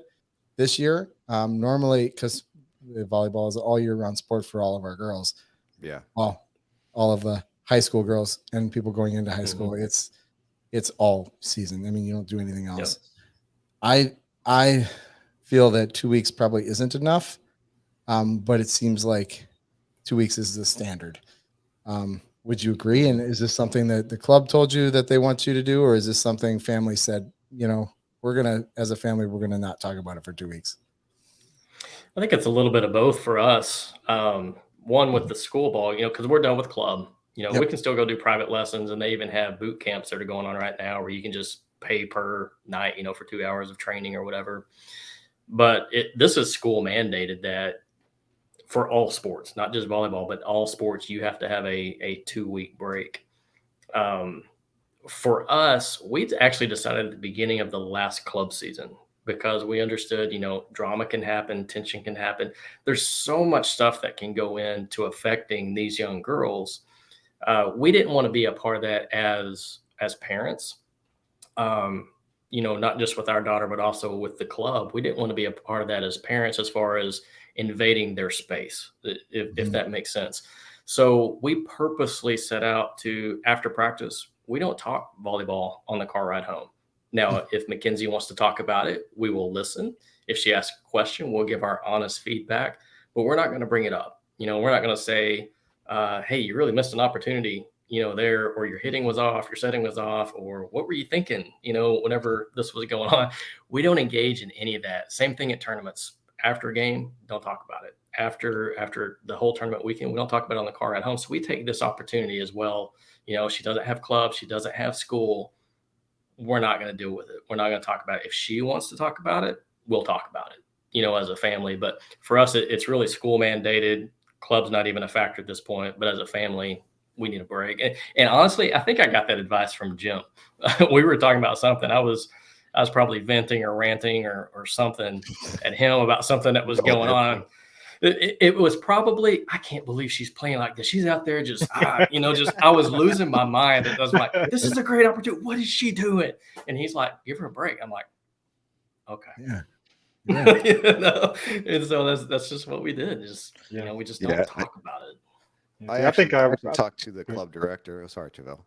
this year. Normally, because volleyball is all year round sport for all of our girls. Yeah. Well, all of the high school girls and people going into high school. It's all season. I mean, you don't do anything else. Yep. I feel that 2 weeks probably isn't enough, but it seems like 2 weeks is the standard. Would you agree? And is this something that the club told you that they want you to do, or is this something family said, as a family, we're gonna not talk about it for 2 weeks? I think it's a little bit of both for us. One with the school ball, because we're done with club. Yep. We can still go do private lessons, and they even have boot camps that are going on right now where you can just pay per night, for 2 hours of training or whatever. But this is school mandated that for all sports, not just volleyball, but all sports, you have to have a 2-week break. For us, we actually decided at the beginning of the last club season because we understood, drama can happen, tension can happen. There's so much stuff that can go into affecting these young girls. We didn't want to be a part of that as parents. Not just with our daughter, but also with the club. We didn't want to be a part of that as parents, as far as invading their space, if that makes sense. So we purposely set out to, after practice, we don't talk volleyball on the car ride home. Now, if Mackenzie wants to talk about it, we will listen. If she asks a question, we'll give our honest feedback, but we're not going to bring it up. We're not going to say, hey, you really missed an opportunity, there, or your hitting was off, your setting was off, or what were you thinking, whenever this was going on. We don't engage in any of that. Same thing at tournaments. After a game, don't talk about it. After the whole tournament weekend, we don't talk about it on the car at home. So we take this opportunity as well. She doesn't have club, she doesn't have school. We're not going to deal with it. We're not going to talk about it. If she wants to talk about it, we'll talk about it, as a family. But for us, it's really school mandated. Club's not even a factor at this point. But as a family, we need a break. And honestly, I think I got that advice from Jim. We were talking about something. I was probably venting or ranting or something at him about something that was going on. It was probably, I can't believe she's playing like this. She's out there just I was losing my mind. I was like, this is a great opportunity. What is she doing? And he's like, give her a break. I'm like, okay. Yeah. And so that's just what we did. We just don't talk about it. I think I talked to the club director. Oh, sorry, Travell.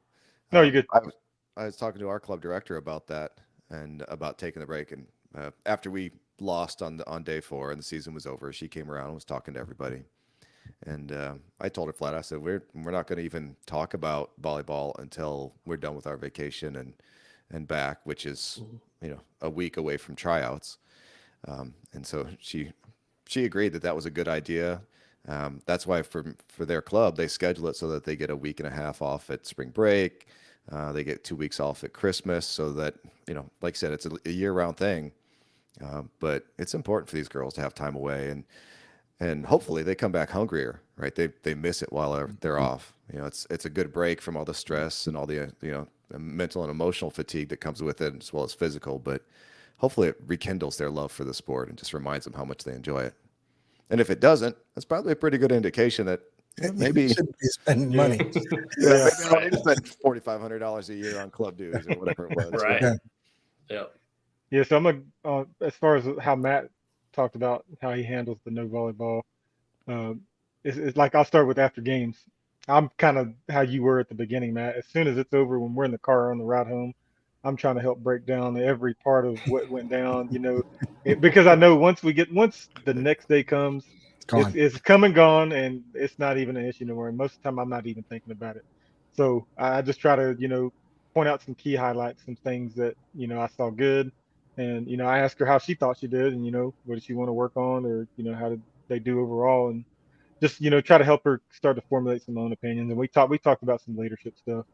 No, you're good. I was talking to our club director about that and about taking the break. And after we lost on day 4 and the season was over, she came around and was talking to everybody. And I told her flat, I said, we're not going to even talk about volleyball until we're done with our vacation and back, which is, a week away from tryouts. And so she agreed that was a good idea. That's why for their club, they schedule it so that they get a week and a half off at spring break. They get 2 weeks off at Christmas, so that, like I said, it's a year-round thing. But it's important for these girls to have time away, and hopefully they come back hungrier, right? They miss it while they're off. It's a good break from all the stress and all the mental and emotional fatigue that comes with it, as well as physical. But hopefully it rekindles their love for the sport and just reminds them how much they enjoy it. And if it doesn't, that's probably a pretty good indication that maybe you shouldn't be spending money. maybe I don't need to spend $4,500 a year on club dues or whatever it was. Right. Yeah. Yeah. So I'm as far as how Matt talked about how he handles the no volleyball. It's like I'll start with after games. I'm kind of how you were at the beginning, Matt. As soon as it's over, when we're in the car on the ride home, I'm trying to help break down every part of what went down, because I know once the next day comes, it's come and gone, and it's not even an issue anymore. And most of the time, I'm not even thinking about it. So I just try to, point out some key highlights, some things that, I saw good, And, I asked her how she thought she did and, what did she want to work on, or, how did they do overall, and just, try to help her start to formulate some own opinions. And we talked about some leadership stuff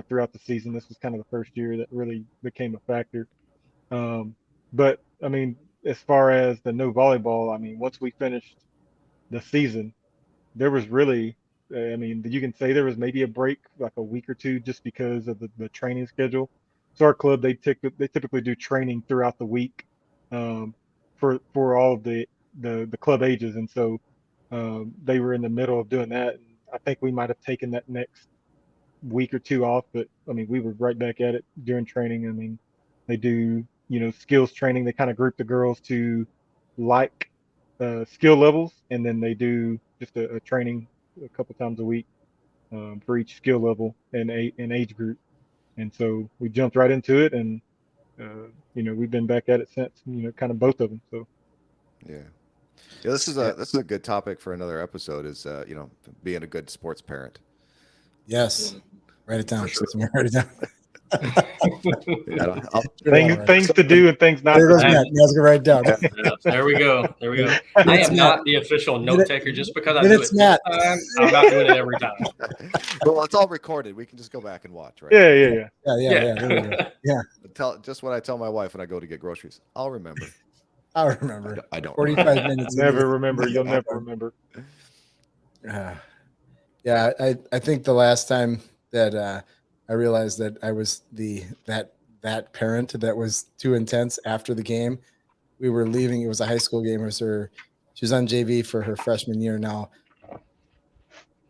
throughout the season. This was kind of the first year that really became a factor. But I mean, as far as the no volleyball, I mean, once we finished the season, there was really, I mean, you can say there was maybe a break, like a week or two, just because of the training schedule. So our club, they typically do training throughout the week, for all of the club ages, and so they were in the middle of doing that. And I think we might have taken that next week or two off, but I mean, we were right back at it during training. I mean, they do, skills training. They kind of group the girls to like skill levels, and then they do just a training a couple times a week for each skill level and age group. And so we jumped right into it, and we've been back at it since. Kind of both of them. So Yeah. Yeah, this is a good topic for another episode. Is being a good sports parent. Yes. Write it down. For sure. Write it down. things to do and things not There to goes do. Matt. Matt's gonna write it down. Yeah, there we go. I am not the official note taker. Just because I do it this Matt. time, I'm not doing it every time. Well, it's all recorded. We can just go back and watch, right? Yeah. Yeah. There we go. Yeah. Just what I tell my wife when I go to get groceries. I'll remember. I'll remember. I don't. 45 minutes. Never remember. You'll never remember. Yeah, I think the last time that I realized that I was that parent that was too intense after the game, we were leaving. It was a high school game. It was she was on JV for her freshman year now.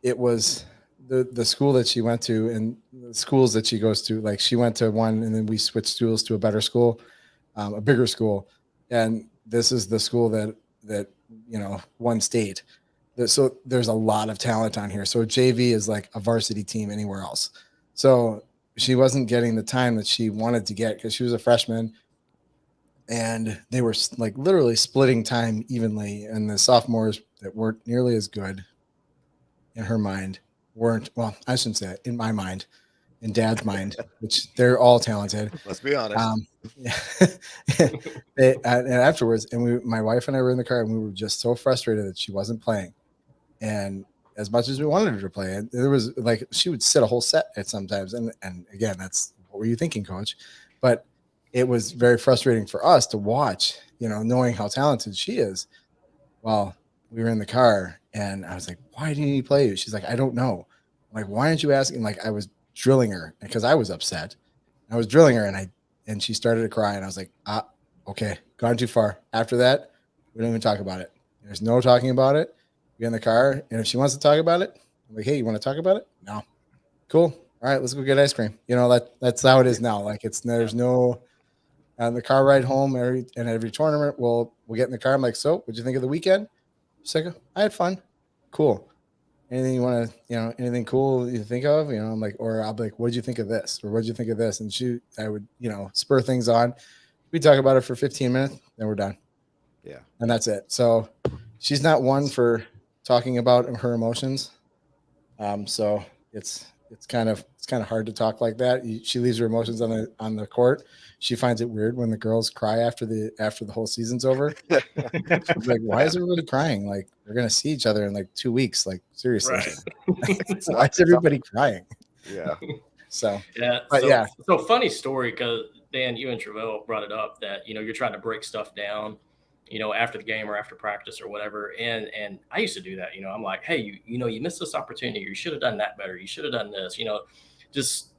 It was the school that she went to and the schools that she goes to. Like, she went to one, and then we switched schools to a better school, a bigger school. And this is the school that won state. So there's a lot of talent on here. So JV is like a varsity team anywhere else. So she wasn't getting the time that she wanted to get because she was a freshman, and they were like literally splitting time evenly. And the sophomores that weren't nearly as good in her mind weren't, well, I shouldn't say that, in my mind, in Dad's mind, which they're all talented. Let's be honest. And afterwards, and my wife and I were in the car, and we were just so frustrated that she wasn't playing. And as much as we wanted her to play, there was like, she would sit a whole set at sometimes. And again, that's, what were you thinking, coach? But it was very frustrating for us to watch, knowing how talented she is. Well, we were in the car, and I was like, why didn't you play? She's like, I don't know. I'm like, why aren't you asking? Like, I was drilling her because I was upset. I was drilling her, and she started to cry, and I was like, okay, gone too far. After that, we don't even talk about it. There's no talking about it. We get in the car, and if she wants to talk about it, I'm like, hey, you want to talk about it? No. Cool. All right, let's go get ice cream. That's how it is now. Like, there's no on the car ride home every tournament. We'll get in the car. I'm like, so what'd you think of the weekend? She's like, I had fun. Cool. Anything you want to, anything cool you think of? I'm like, or I'll be like, what'd you think of this? Or what'd you think of this? And I would, spur things on. We talk about it for 15 minutes, then we're done. Yeah. And that's it. So she's not one for talking about her emotions. So it's kind of hard to talk like that. She leaves her emotions on the court. She finds it weird when the girls cry after the whole season's over. She's like, why is everybody crying? Like, we're gonna see each other in like 2 weeks. Like, seriously, Right. why is everybody crying? Yeah. So yeah. But so, yeah. So funny story, because Dan, you and Travell brought it up that you're trying to break stuff down, after the game or after practice or whatever. And I used to do that. I'm like, hey, you missed this opportunity. You should have done that better. You should have done this. Just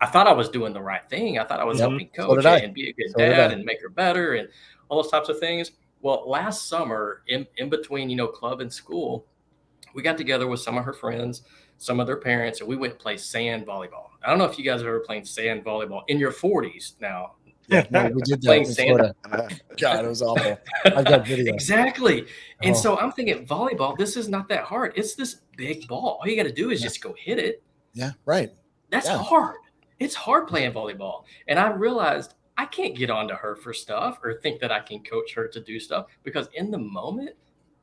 I thought I was doing the right thing. I thought I was helping coach and be a good dad and make her better and all those types of things. Well, last summer, in between, club and school, we got together with some of her friends, some of their parents, and we went and played sand volleyball. I don't know if you guys have ever played sand volleyball in your 40s now. Yeah, no, we did that Playing in sand. Florida. God, it was awful. I've got video. Exactly. And so I'm thinking, volleyball, this is not that hard. It's this big ball. All you got to do is just go hit it. Yeah, right. That's hard. It's hard playing volleyball. And I realized I can't get onto her for stuff or think that I can coach her to do stuff, because in the moment,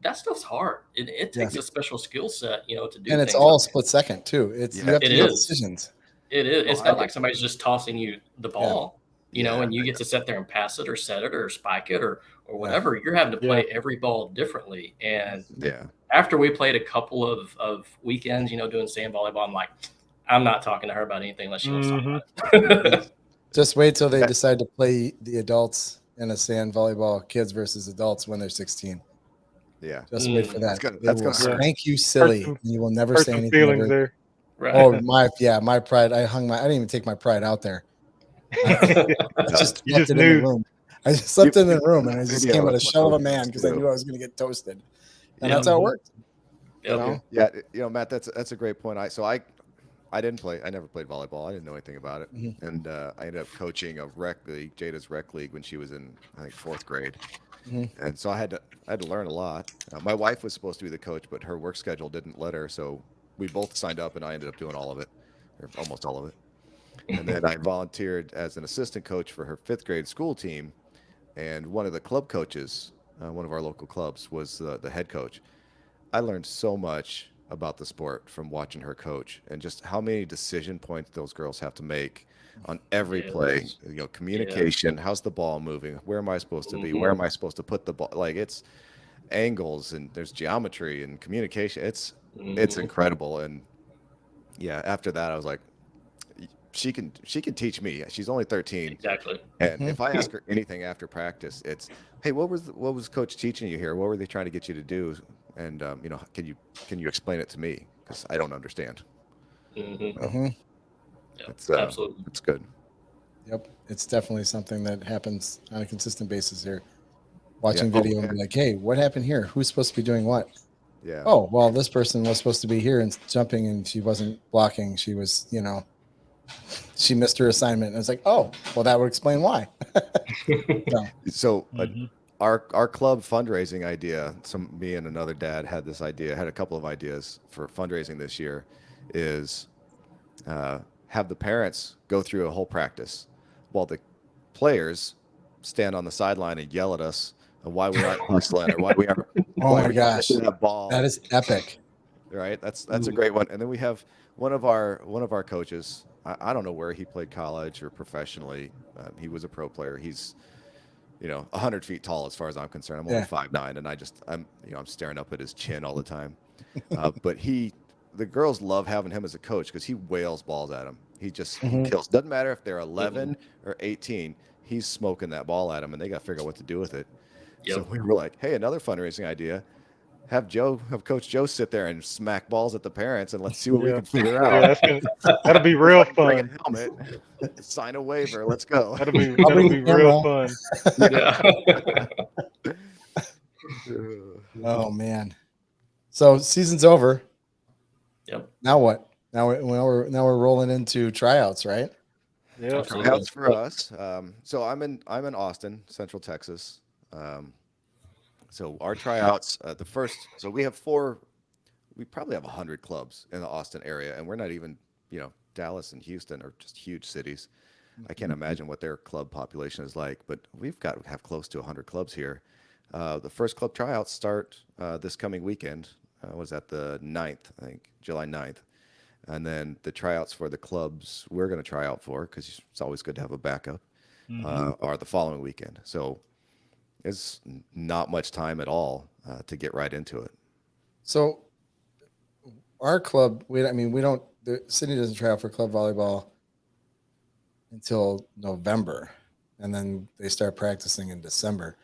that stuff's hard. It takes a special skill set, to do. And it's all split second too. You have to make decisions. It is. It's not like somebody's just tossing you the ball. you know, Yeah. and you get to sit there and pass it or set it or spike it or whatever. You're having to play every ball differently. And Yeah. after we played a couple of weekends, you know, doing sand volleyball, I'm like, I'm not talking to her about anything unless she wants to talk about it. Just wait till they decide to play the adults in a sand volleyball, kids versus adults, when they're 16. Yeah. Just wait for that. That's They will gonna hurt. spank you silly, and you will never say some anything. feelings Ever. there. Right. Oh my pride! I didn't even take my pride out there. I just You left just it in the knew. room. I just left it in the room, and I just came out a That's what shell of I a was man supposed because to I do. knew I was going to get toasted, and Yeah. that's how it worked. Yep. You know? Yeah, Matt, that's a great point. I didn't play. I never played volleyball. I didn't know anything about it, Mhm. and I ended up coaching a rec league, Jada's rec league, when she was in, I think, 4th grade. Mhm. And so I had to learn a lot. My wife was supposed to be the coach, but her work schedule didn't let her. So we both signed up, and I ended up doing all of it, or almost all of it. And then I volunteered as an assistant coach for her 5th grade school team. And one of the club coaches, one of our local clubs, was the head coach. I learned so much about the sport from watching her coach, and just how many decision points those girls have to make on every play. Yes. You know, communication, how's the ball moving? Where am I supposed to be? Where am I supposed to put the ball? Like, it's angles, and there's geometry and communication. It's incredible. And yeah, after that I was like, she can teach me. She's only 13. Exactly. And if I ask her anything after practice, it's, hey, what was coach teaching you here? What were they trying to get you to do? And you know, can you explain it to me? Because I don't understand. Yep, absolutely. It's good. Yep, it's definitely something that happens on a consistent basis here. Watching Yeah. video and be like, hey, what happened here? Who's supposed to be doing what? Yeah. Oh, well, this person was supposed to be here and jumping, and she wasn't blocking. She was, you know, she missed her assignment. And it's like, oh, well, that would explain why. So our club fundraising idea, me and another dad had a couple of ideas for fundraising this year, is have the parents go through a whole practice while the players stand on the sideline and yell at us why we aren't hustling or why we aren't. Oh my gosh, that ball. that is epic. Right, that's a great one. And then we have one of our coaches. I don't know where he played college or professionally. He was a pro player. He's 100 feet tall as far as I'm concerned. I'm only 5'9", and I'm staring up at his chin all the time. But the girls love having him as a coach because he whales balls at them. He kills. Doesn't matter if they're 11 or 18. He's smoking that ball at them, and they got to figure out what to do with it. Yep. So we were like, hey, another fundraising idea. Have Coach Joe sit there and smack balls at the parents, and let's see what we can figure out. Yeah, that'll be real Bring a fun. helmet, sign a waiver. Let's go. That'll be real fun. Yeah. Oh man. So season's over. Yep. Now what? Now we're rolling into tryouts, right? Yeah. Tryouts for us. So I'm in Austin, Central Texas. So our tryouts, so we probably have 100 clubs in the Austin area, and we're not even, Dallas and Houston are just huge cities. I can't imagine what their club population is like, but we've got to have close to 100 clubs here. The first club tryouts start this coming weekend. Was that the 9th, I think, July 9th. And then the tryouts for the clubs we're going to try out for, because it's always good to have a backup, are the following weekend. So it's not much time at all to get right into it. So our club, the city doesn't try out for club volleyball until November, and then they start practicing in December.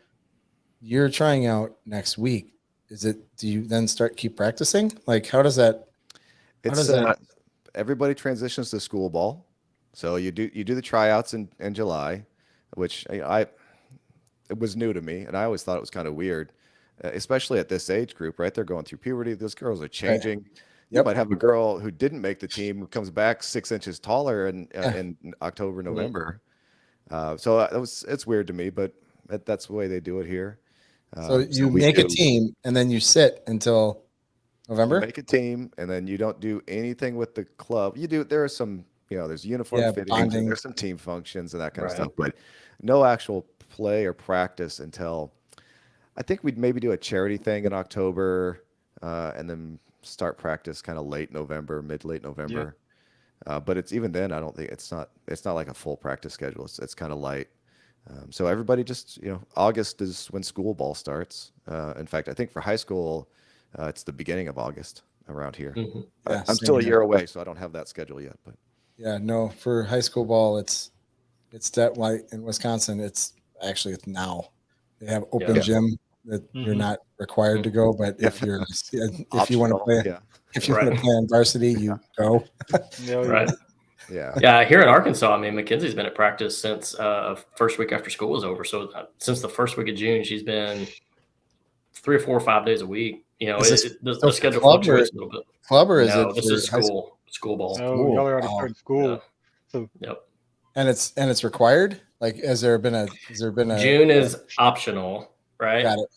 You're trying out next week. Do you then keep practicing? Like, how does that? Everybody transitions to school ball. So you do the tryouts in July, which it was new to me, and I always thought it was kind of weird, especially at this age group, right? They're going through puberty. Those girls are changing. Right. You might have a girl who didn't make the team, who comes back 6 inches taller in October, November. So it's weird to me, but that's the way they do it here. So you make a team, and then you sit until November? You make a team, and then you don't do anything with the club. There are some, there's uniform fittings, and there's some team functions and that kind of stuff, but no actual play or practice until, I think we'd maybe do a charity thing in October, and then start practice kind of late November, mid-late November. But it's even then, I don't think it's not like a full practice schedule. It's kind of light. So everybody just, August is when school ball starts. In fact, I think for high school, it's the beginning of August around here. Mm-hmm. Yeah, I'm still a year away, so I don't have that schedule yet. But yeah, no, for high school ball, it's that white in Wisconsin. It's now. They have open Yeah. gym that you're not required to go, but if you want to optional, play, yeah, if you Right. want to play on varsity, you go. Right. yeah. Yeah, here in Arkansas, I mean, Mackenzie's been at practice since first week after school was over. So since the first week of June, she's been 3 or 4 or 5 days a week. Is this The still for schedule club fluctuates a little bit. or is No, it this for is high school? school ball. Oh, y'all are already Wow. starting school. Yeah. So Yep. And it's required. Like, has there been a June is optional, right? Got it.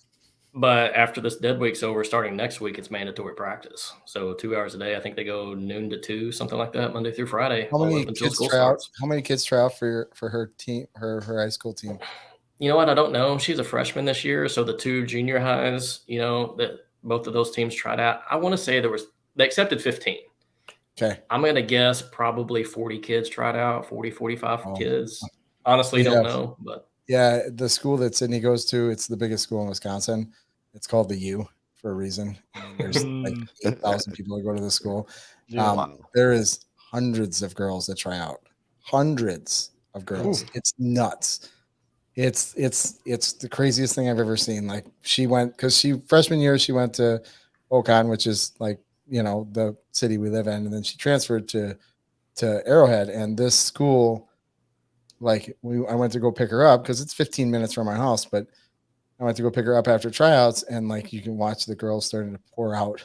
But after this dead week's over, starting next week, it's mandatory practice. So 2 hours a day. I think they go noon to 2, something like that, Monday through Friday, How all many up until kids school try out? starts. How many kids try out for her team, her high school team? You know what? I don't know. She's a freshman this year, so the 2 junior highs, that both of those teams tried out. I want to say they accepted 15. Okay. I'm going to guess probably 40 kids tried out, 40, 45 Oh. kids. Honestly, don't know, but yeah, the school that Sydney goes to, it's the biggest school in Wisconsin. It's called the U for a reason. I mean, there's like 8,000 people that go to the school. yeah. There is hundreds of girls that try out. Hundreds of girls. It's nuts. It's the craziest thing I've ever seen. Like, she went, because freshman year she went to Ocon, which is like, the city we live in, and then she transferred to Arrowhead. And this school, like, I went to go pick her up because it's 15 minutes from our house, but I went to go pick her up after tryouts, and like, you can watch the girls starting to pour out.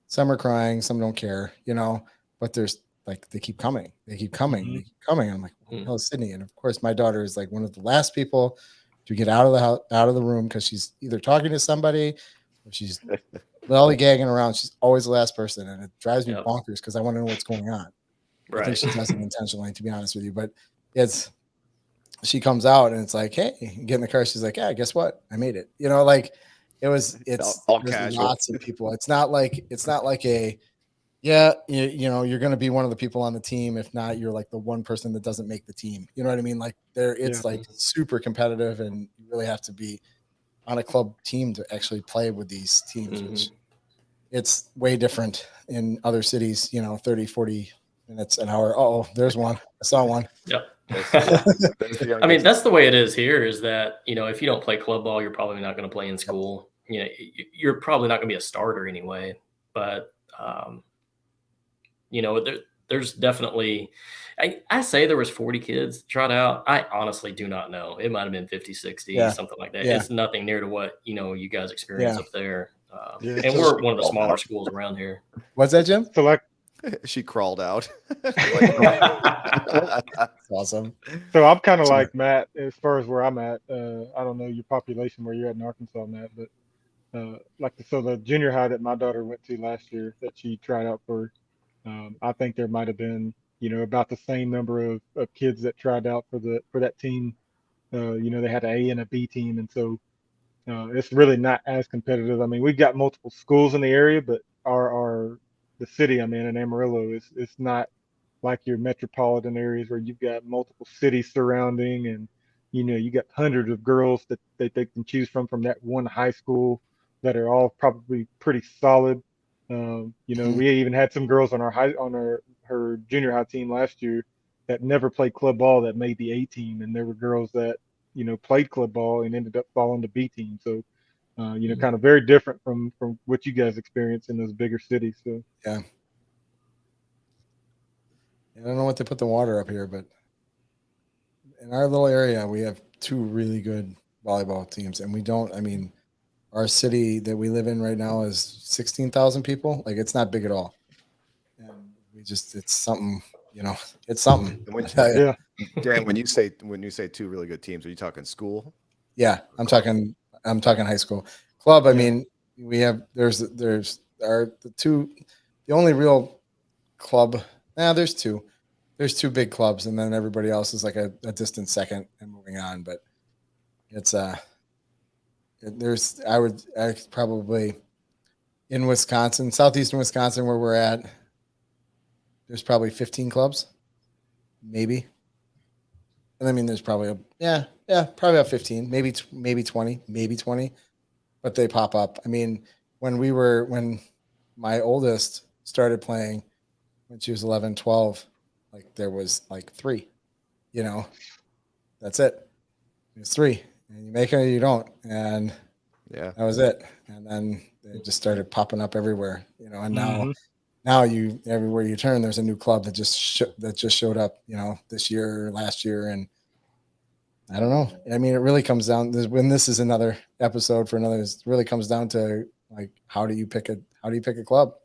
Some are crying, some don't care. But there's like, they keep coming, they keep coming, they keep coming. I'm like, what the hell is Sydney? And of course, my daughter is like one of the last people to get out of the house, out of the room, because she's either talking to somebody or she's lollygagging around. She's always the last person, and it drives me bonkers because I want to know what's going on. I think she does it intentionally, to be honest with you, but she comes out and it's like, hey, get in the car. She's like, yeah, guess what? I made it. Like, it's all there's casual. lots of people. It's not like a, yeah, you're going to be one of the people on the team. If not, you're like the one person that doesn't make the team. You know what I mean? Like, it's like super competitive, and you really have to be on a club team to actually play with these teams, which it's way different in other cities, 30, 40 minutes an hour. Oh, there's one. I saw one. Yep. I I mean, that's the way it is here, is that, if you don't play club ball, you're probably not going to play in school. You're probably not going to be a starter anyway. But, there's definitely, I say there was 40 kids tried out. I honestly do not know. It might have been 50, 60, something like that. It's nothing near to what, you guys experience up there. And we're one of the smaller schools around here. What's that, Jim? So like, she crawled out. That's awesome. So I'm kind of like Matt as far as where I'm at. I don't know your population where you're at in Arkansas, Matt, but so the junior high that my daughter went to last year that she tried out for, I think there might have been, about the same number of kids that tried out for that team. They had an A and a B team, and so it's really not as competitive. I mean, we've got multiple schools in the area, but the city I'm in Amarillo is not like your metropolitan areas where you've got multiple cities surrounding, and you got hundreds of girls that they can choose from that one high school that are all probably pretty solid. We even had some girls on her junior high team last year that never played club ball that made the A team, and there were girls that played club ball and ended up falling to B team. So kind of very different from what you guys experience in those bigger cities. So yeah. I don't know what they put the water up here, but in our little area, we have 2 really good volleyball teams, and our city that we live in right now is 16,000 people. Like, it's not big at all. And it's something, it's something. yeah. Dan, when you say 2 really good teams, are you talking school? Yeah, I'm talking high school. Club, I mean, we have, there's the only real club. There's 2. There's 2 big clubs, and then everybody else is like a distant second and moving on. But it's I probably in Wisconsin, southeastern Wisconsin, where we're at, there's probably 15 clubs, maybe. And I mean, there's probably probably about 15, maybe 20, maybe 20, but they pop up. I mean, when my oldest started playing when she was 11, 12, like there was like 3, that's it. It's 3, and you make it or you don't, and Yeah. that was it. And then they just started popping up everywhere, and Mhm. now you everywhere you turn, there's a new club that just showed up, this year, last year, and I don't know. I mean, it really comes down when this is another episode for another. It really comes down to like how do you pick a club?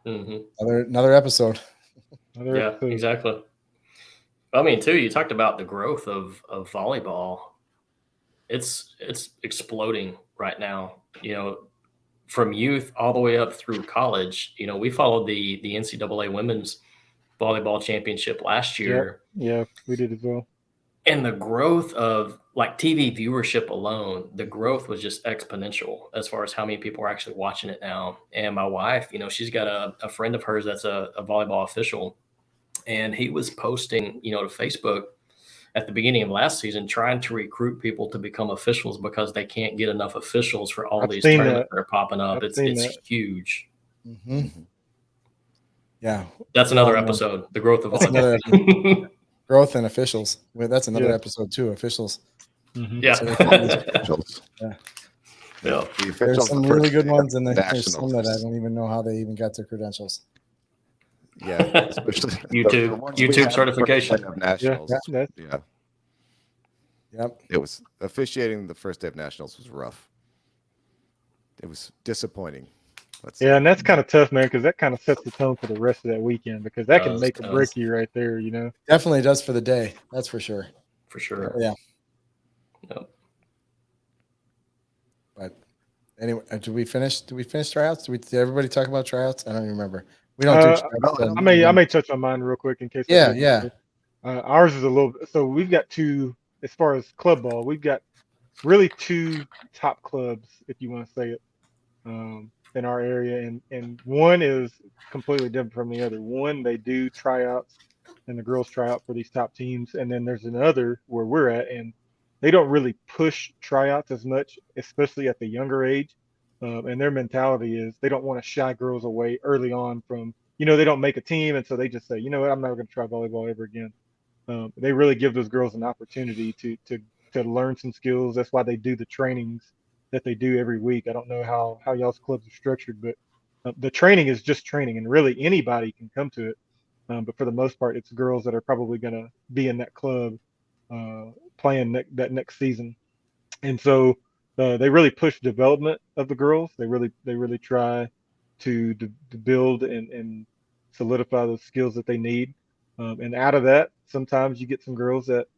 Hmm. Another episode. Another Yeah, episode. exactly. I mean, too, you talked about the growth of volleyball. It's exploding right now. From youth all the way up through college. We followed the NCAA women's volleyball championship last Yep. year, Yeah, we did as well. and the growth of like TV viewership alone, the growth was just exponential as far as how many people are actually watching it now. And my wife, she's got a friend of hers that's a volleyball official, and he was posting, to Facebook at the beginning of last season, trying to recruit people to become officials because they can't get enough officials for all I've these seen tournaments that. that are popping up. I've It's seen that. huge. Mm-hmm. Mhm. Yeah, That's we another all know. episode. The growth of That's another volleyball. growth and officials. Well, that's another Yeah. episode too. Officials. Mhm. Yeah. So they can use- Officials. Yeah. The Yeah. officials There's some the really first good day of ones, and there's some that I nationals. don't even know how they even got their credentials. Yeah, especially YouTube- the ones we YouTube had certification. first day of nationals. Yeah, that's Yeah, Yep. it was officiating the first day of nationals was rough. It was disappointing. Let's say. yeah, and that's kind of tough, man, because that kind of sets the tone for the rest of that weekend because that can Does, make or does. break you right there, Definitely does for the day. That's for sure. For sure. Yeah. Yep. But anyway, did we finish tryouts? Did everybody talk about tryouts? I don't even remember. We don't do tryouts. No, I don't I may touch on mine real quick in case I Yeah, did. yeah. Ours is a little. So we've got two, as far as club ball, we've got really two top clubs, if you want to say it, in our area, and one is completely different from the other. One, they do tryouts, and the girls try out for these top teams, and then there's another where we're at, and they don't really push tryouts as much, especially at the younger age. And their mentality is they don't want to shy girls away early on from, they don't make a team, and so they just say, you know what, I'm never going to try volleyball ever again. They really give those girls an opportunity to learn some skills. That's why they do the trainings that they do every week. I don't know how y'all's clubs are structured, but the training is just training, and really anybody can come to it. But for the most part, it's girls that are probably going to be in that club playing that next season. And so they really push development of the girls. They really try to build and solidify those skills that they need. And out of that, sometimes you get some girls that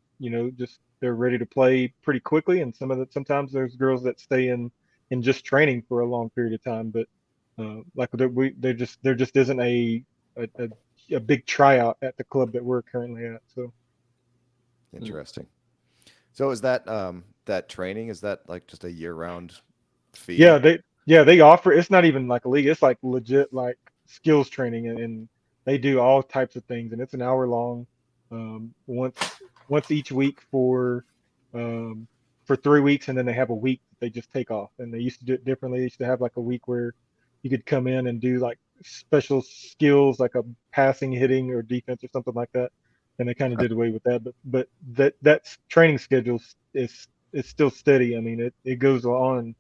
just they're ready to play pretty quickly, and sometimes there's girls that stay in just training for a long period of time. But like there just isn't a a big tryout at the club that we're currently at. So Interesting. So is that that training, is that like just a year-round fee? they offer, it's not even like a league, it's like legit like skills training, and they do all types of things, and it's an hour long, once each week for 3 weeks, and then they have a week that they just take off. And they used to do it differently. They used to have like a week where you could come in and do like special skills like a passing, hitting, or defense or something like that, and they kind of did away with that. But that training schedule is still steady. I mean, it goes on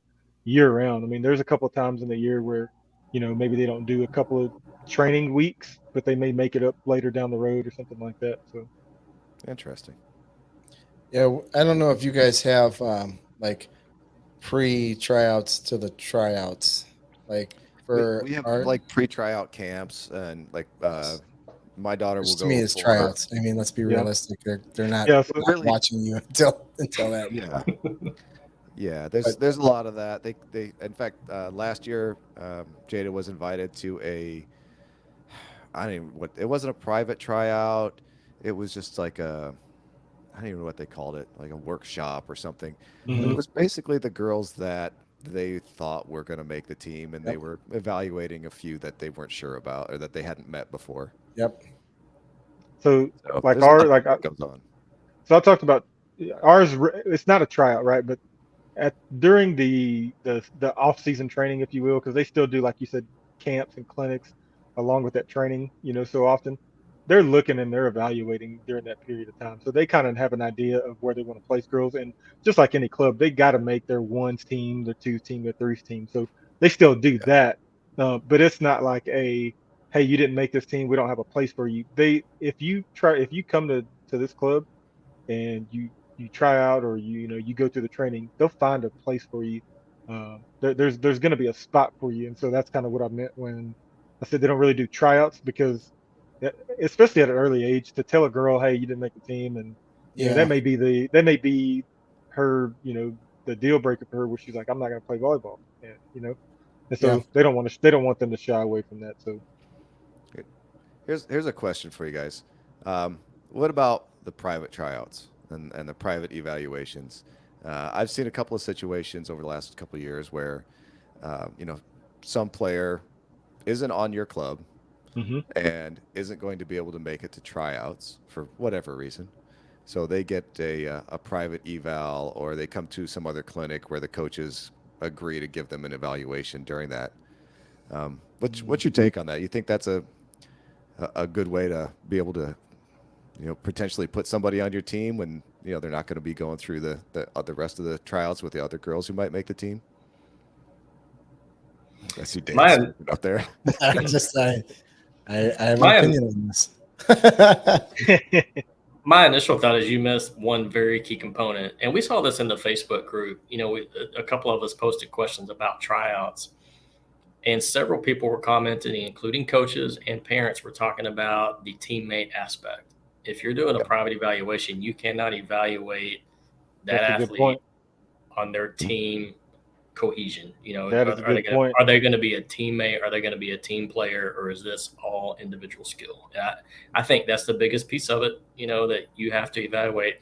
year round. I mean, there's a couple of times in the year where maybe they don't do a couple of training weeks, but they may make it up later down the road or something like that. So Interesting. Yeah, I don't know if you guys have like pre-tryouts to the tryouts, like for We have our. like pre-tryout camps, and like my daughter will To me, go it's for tryouts. I mean, let's be Yeah. realistic. They're not, Yeah, so not really- watching you until that. Yeah. Yeah, there's But- there's a lot of that. They in fact last year Jada was invited to I don't even what it wasn't a private tryout. It was just like I don't even know what they called it, like a workshop or something. But Mhm. it was basically the girls that they thought were going to make the team, and they Yep. were evaluating a few that they weren't sure about or that they hadn't met before. Yep. So So like there's a lot our that goes on. so I talked about ours. It's not a tryout, right? But during the off season training, if you will, because they still do, like you said, camps and clinics along with that training. So often they're looking and they're evaluating during that period of time. So they kind of have an idea of where they want to place girls. And just like any club, they got to make their ones team, their twos team, their threes team. So they still do that. But it's not like hey, you didn't make this team, we don't have a place for you. If you come to this club and you try out, or you go through the training, they'll find a place for you. There's going to be a spot for you, and so that's kind of what I meant when I said they don't really do tryouts, because especially at an early age, to tell a girl, hey, you didn't make the team, and Yeah. that may be her, the deal breaker for her, where she's like, I'm not going to play volleyball, and Yeah. so they don't want them to shy away from that. So Here's a question for you guys. What about the private tryouts and the private evaluations? I've seen a couple of situations over the last couple of years where, you know, some player isn't on your club hmm and isn't going to be able to make it to tryouts for whatever reason. So they get a private eval, or they come to some other clinic where the coaches agree to give them an evaluation during that. What's your take on that? You think that's a good way to be able to, potentially put somebody on your team when, they're not going to be going through the rest of the tryouts with the other girls who might make the team? I see Dan My smirking up there. I have an My- opinion on this. my initial thought is you missed one very key component, and we saw this in the Facebook group. A couple of us posted questions about tryouts, and several people were commenting, including coaches and parents, were talking about the teammate aspect. If you're doing a private evaluation, you cannot evaluate that that's a good athlete point. on their team cohesion. That is a good point. Are they going to be a teammate? Are they going to be a team player, or is this all individual skill? I think that's the biggest piece of it. That you have to evaluate.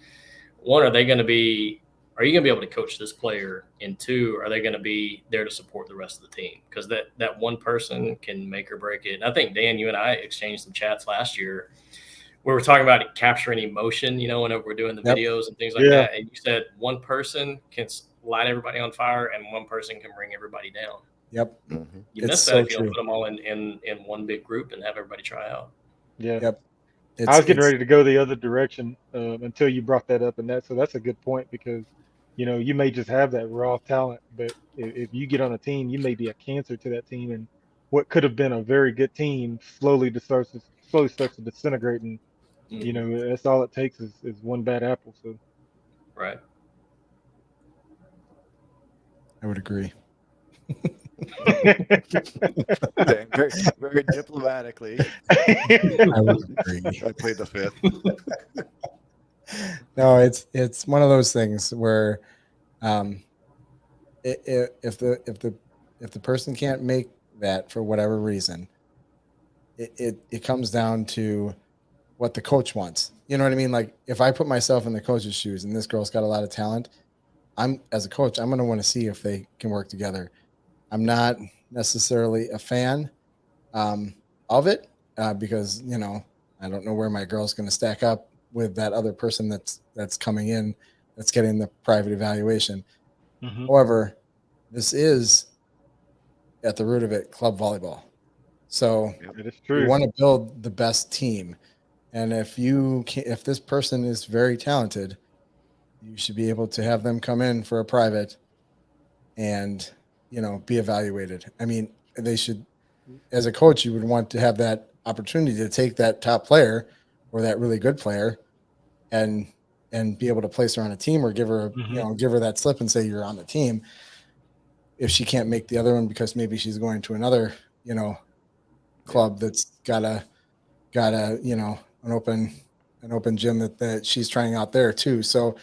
One, are you going to be able to coach this player? And two, are they going to be there to support the rest of the team? Because that one person can make or break it. And I think, Dan, you and I exchanged some chats last year. We were talking about capturing emotion, whenever we're doing the Yep. videos and things like Yeah. that. And you said one person can light everybody on fire and one person can bring everybody down. Yep. Mm-hmm. You It's miss that so if you don't true. put them all in one big group and have everybody try out. Yeah. Yep. I was getting ready to go the other direction until you brought that up, and so that's a good point, because you may just have that raw talent, but if you get on a team, you may be a cancer to that team, and what could have been a very good team slowly starts to disintegrate, and that's all it takes is one bad apple. So Right. I would agree. Very, very diplomatically. I would agree. I played the fifth. No, it's one of those things where, if the person can't make that for whatever reason, it comes down to what the coach wants. You know what I mean? Like, if I put myself in the coach's shoes and this girl's got a lot of talent, as a coach, I'm going to want to see if they can work together. I'm not necessarily a fan of it because I don't know where my girl's going to stack up with that other person that's coming in, that's getting the private evaluation. Mhm. However, this is at the root of it club volleyball. So That is you true. want to build the best team, and if this person is very talented, you should be able to have them come in for a private and be evaluated. I mean, they should, as a coach, you would want to have that opportunity to take that top player or that really good player and be able to place her on a team, or give her give her that slip and say you're on the team. If she can't make the other one because maybe she's going to another club that's got a an open gym that she's trying out there too. So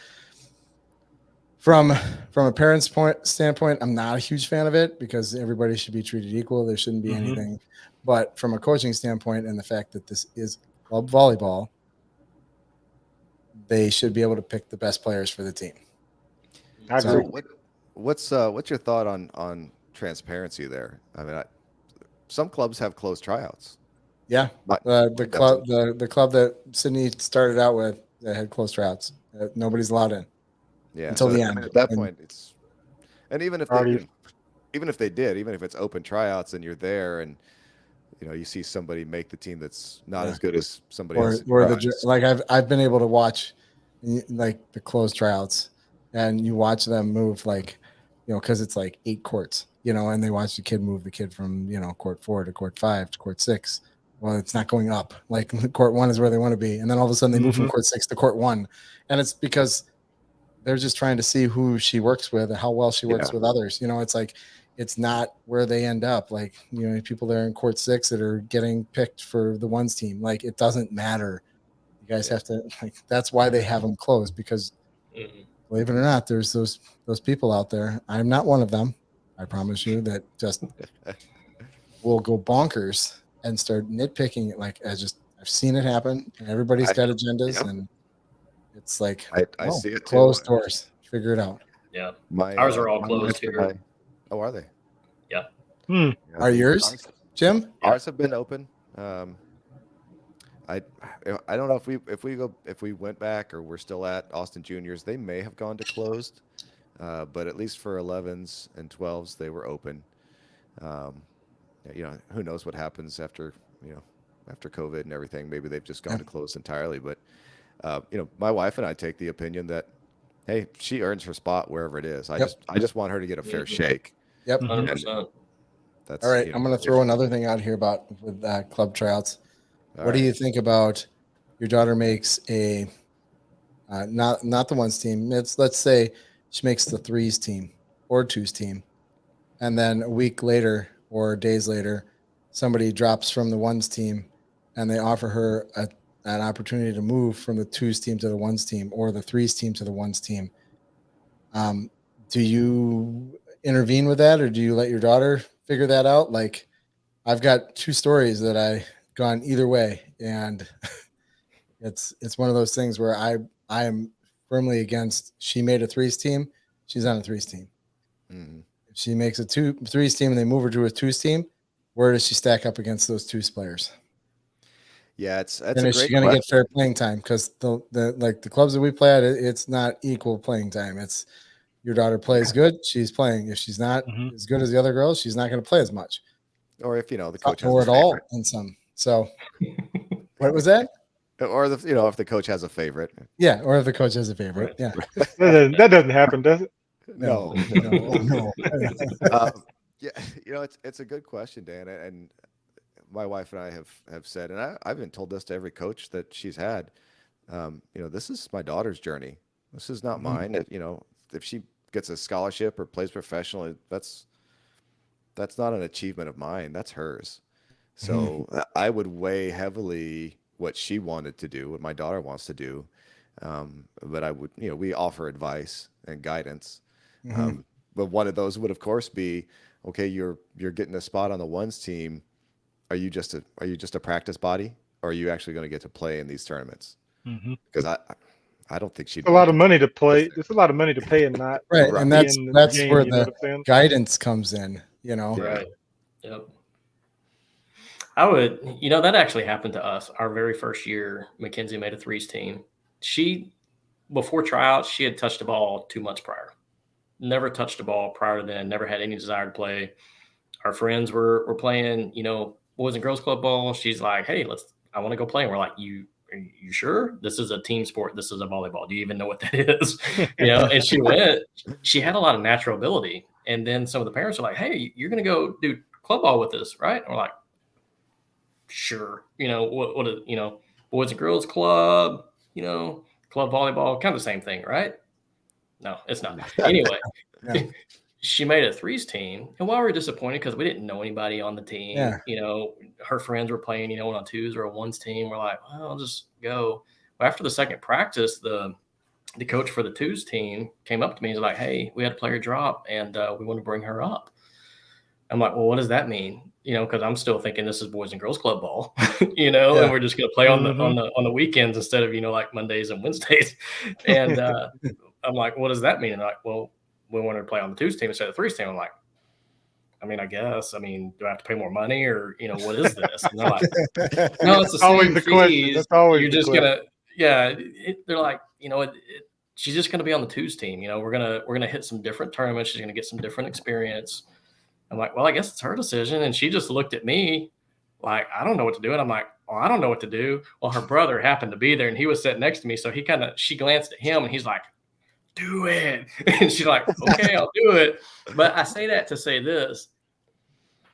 from a parent's standpoint, I'm not a huge fan of it, because everybody should be treated equal. There shouldn't be anything. But from a coaching standpoint, and the fact that this is club volleyball, they should be able to pick the best players for the team. I So agree. what's your thought on transparency there? I mean, some clubs have closed tryouts. Yeah, My- the club the club that Sydney started out with that had closed tryouts. Nobody's allowed in Yeah. until So the I end. mean, at that And point, it's and even if Already, even if they did, even if it's open tryouts and you're there and you see somebody make the team that's not Yeah. as good as somebody else. or like I've been able to watch like the closed tryouts, and you watch them move like because it's like 8 courts, and they watch the kid move the kid from court 4 to court 5 to court 6. Well, it's not going up. Like court 1 is where they want to be, and then all of a sudden they move from court 6 to court 1, and it's because they're just trying to see who she works with and how well she works with others. It's like it's not where they end up. Like people there in court 6 that are getting picked for the ones team. Like it doesn't matter. You guys have to that's why they have them closed, because believe it or not, there's those people out there. I'm not one of them. I promise you that just will go bonkers and start nitpicking it. Like I've seen it happen, and everybody's got agendas, and it's like I see it too. Closed doors. Figure it out. Yeah. My Ours are all my closed wife and here. Oh, are they? Yeah. Yeah, Are yours, Jim? Ours have been open. I don't know if we went back or we're still at Austin Juniors, they may have gone to closed, but at least for 11s and 12s they were open. Who knows what happens after after COVID and everything. Maybe they've just gone to closed entirely. But my wife and I take the opinion that hey, she earns her spot wherever it is. I just want her to get a fair shake. Yep. 100%. That's all right. I'm going to throw another thing out here with club tryouts. What do you think about your daughter makes a not the ones team? Let's say she makes the 3s team or 2s team, and then a week later or days later, somebody drops from the ones team, and they offer her an opportunity to move from the 2s team to the ones team or the 3s team to the ones team. Do you intervene with that, or do you let your daughter figure that out? Like, I've got 2 stories that I gone either way, and it's one of those things where I am firmly against. She made a 3s team, she's on a 3s team. Mm-hmm. If she makes a 3s team and they move her to a 2s team, where does she stack up against those 2s players? Yeah, that's and a is great she going to question. get fair playing time? Because the clubs that we play at, it's not equal playing time. It's your daughter plays good, she's playing. If she's not as good as the other girls, she's not going to play as much. Or if the coach has or a at all favorite. in some. So what was that? Or if the coach has a favorite. Yeah, or if the coach has a favorite. Yeah. that doesn't happen, does it? No. Yeah, it's a good question, Dan, and my wife and I have said, and I've been told this to every coach that she's had. This is my daughter's journey. This is not mine. If she gets a scholarship or plays professionally, that's not an achievement of mine. That's hers. So I would weigh heavily what she wanted to do, what my daughter wants to do. But I would, we offer advice and guidance. But one of those would, of course, be, okay, you're getting a spot on the ones team. Are you just a practice body, or are you actually going to get to play in these tournaments? Because I don't think she'd. A lot of money to play. There's a lot of money to pay and not right, and that's game, where you know the what I'm saying? guidance comes in. Right. Yep. I would, that actually happened to us. Our very first year, Mackenzie made a 3s team. Before tryouts, she had touched the ball 2 months prior. Never touched the ball prior to then, never had any desire to play. Our friends were playing, boys and girls club ball. She's like, hey, I want to go play. And we're like, are you sure? This is a team sport. This is a volleyball. Do you even know what that is? And she went. She had a lot of natural ability. And then some of the parents are like, hey, you're going to go do club ball with us, right? And we're like, sure. What is, boys and girls club, club volleyball, kind of the same thing, right? No, it's not. Anyway, she made a 3s team, and while we were disappointed because we didn't know anybody on the team, her friends were playing, on 2s or a 1s team. We're like, well, I'll just go. Well, after the second practice, the coach for the 2s team came up to me and was like, hey, we had a player drop, and we want to bring her up. I'm like, well, what does that mean? Because I'm still thinking this is boys and girls club ball, and we're just going to play on the weekends instead of, like Mondays and Wednesdays. And I'm like, what does that mean? And I'm like, well, we wanted to play on the 2s team instead of the 3s team. I'm like, I mean, I guess. I mean, do I have to pay more money, or what is this? And they're like, no, it's the same Always the question. fees. That's always You're the just question. they're like, she's just gonna be on the twos team. We're gonna hit some different tournaments. She's gonna get some different experience. I'm like, well, I guess it's her decision. And she just looked at me like, I don't know what to do. And I'm like, oh, I don't know what to do. Well, her brother happened to be there and he was sitting next to me. So she glanced at him and he's like, do it. And she's like, okay, I'll do it. But I say that to say this.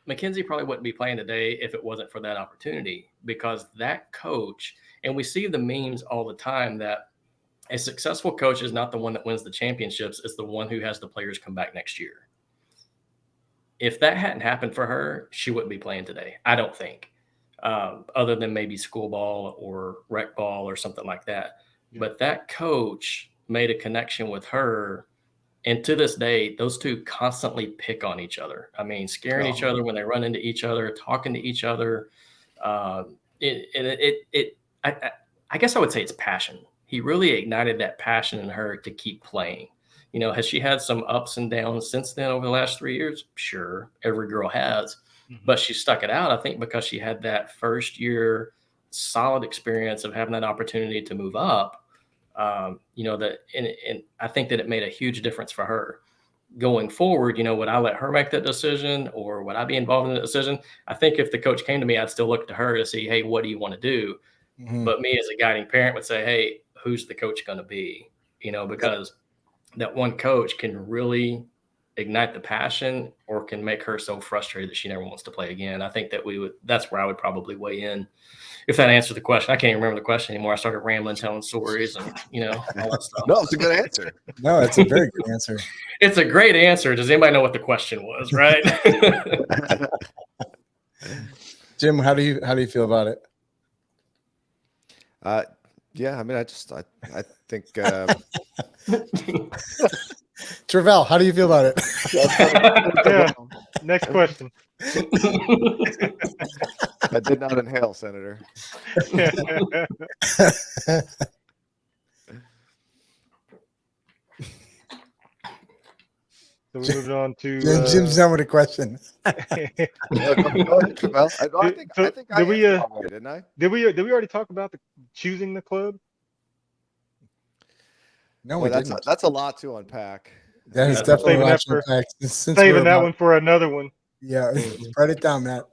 Mackenzie probably wouldn't be playing today if it wasn't for that opportunity, because that coach, and we see the memes all the time that a successful coach is not the one that wins the championships, it's the one who has the players come back next year. If that hadn't happened for her, she wouldn't be playing today, I don't think, other than maybe school ball or rec ball or something like that. Yeah. But that coach made a connection with her. And to this day, those two constantly pick on each other. I mean, scaring each other when they run into each other, talking to each other. I guess I would say it's passion. He really ignited that passion in her to keep playing. Has she had some ups and downs since then over the last 3 years? Sure, every girl has. Mm-hmm. But she stuck it out, I think, because she had that first year solid experience of having that opportunity to move up. And I think that it made a huge difference for her going forward. Would I let her make that decision, or would I be involved in the decision? I think if the coach came to me, I'd still look to her to see, hey, what do you want to do? Mm-hmm. But me as a guiding parent would say, hey, who's the coach going to be? Because that one coach can really ignite the passion or can make her so frustrated that she never wants to play again. I think that that's where I would probably weigh in. If that answered the question. I can't even remember the question anymore. I started rambling, telling stories and, all that stuff. No, it's a good answer. No, it's a very good answer. It's a great answer. Does anybody know what the question was, right? Jim, how do you feel about it? Yeah, I mean, I think Travell, how do you feel about it? Yeah. Next question. I did not inhale, Senator. So we moved on to Jim's done with a question. Go ahead, Travell. I think I did, didn't I? Did we already talk about choosing the club? No, well, that's a lot to unpack. That is definitely a lot to unpack. Saving that one for another one. Yeah, write it down, Matt.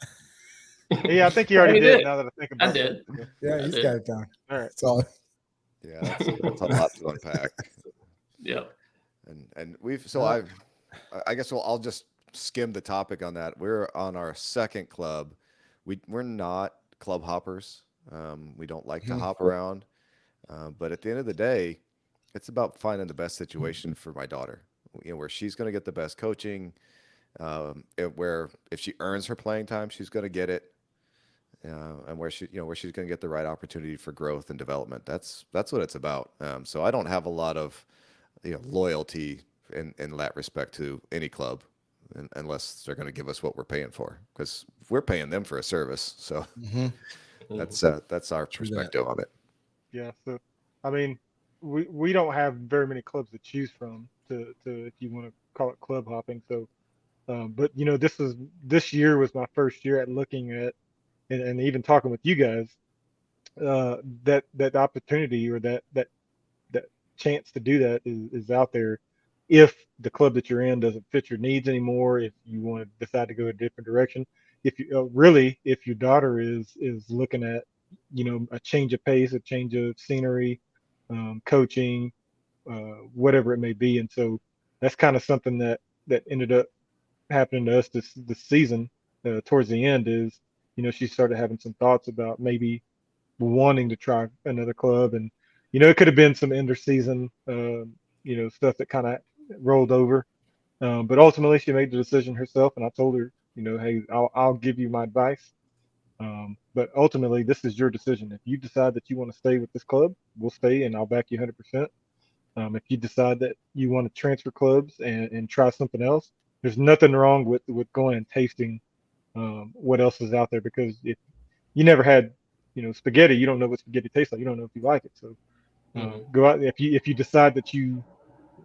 Yeah, I think you already did. Now that I think about it. I did. Yeah, he's got it down. All right. That's all. Yeah, that's a lot to unpack. Yeah. And I guess I'll just skim the topic on that. We're on our second club. We're not club hoppers. We don't like to hop around. But at the end of the day, it's about finding the best situation for my daughter. Where she's going to get the best coaching. Where if she earns her playing time, she's going to get it. And where she's going to get the right opportunity for growth and development. That's what it's about. So I don't have a lot of loyalty in that respect to any club, unless they're going to give us what we're paying for, because we're paying them for a service. So that's our perspective on it. Yeah. So, I mean, we don't have very many clubs to choose from to if you want to call it club hopping. So, but this year was my first year at looking at and even talking with you guys, that opportunity or that chance to do that is out there. If the club that you're in doesn't fit your needs anymore, if you want to decide to go a different direction, if you if your daughter is looking at a change of pace, a change of scenery, coaching, whatever it may be, and so that's kind of something that ended up happening to us this season. Towards the end, is she started having some thoughts about maybe wanting to try another club, and it could have been some end of season stuff that kind of rolled over, but ultimately she made the decision herself, and I told her, hey, I'll give you my advice, but ultimately this is your decision. If you decide that you want to stay with this club, we'll stay and I'll back you 100%. If you decide that you want to transfer clubs and try something else, there's nothing wrong with going and tasting what else is out there, because if you never had spaghetti, you don't know what spaghetti tastes like. You don't know if you like it. So go out. If you decide that you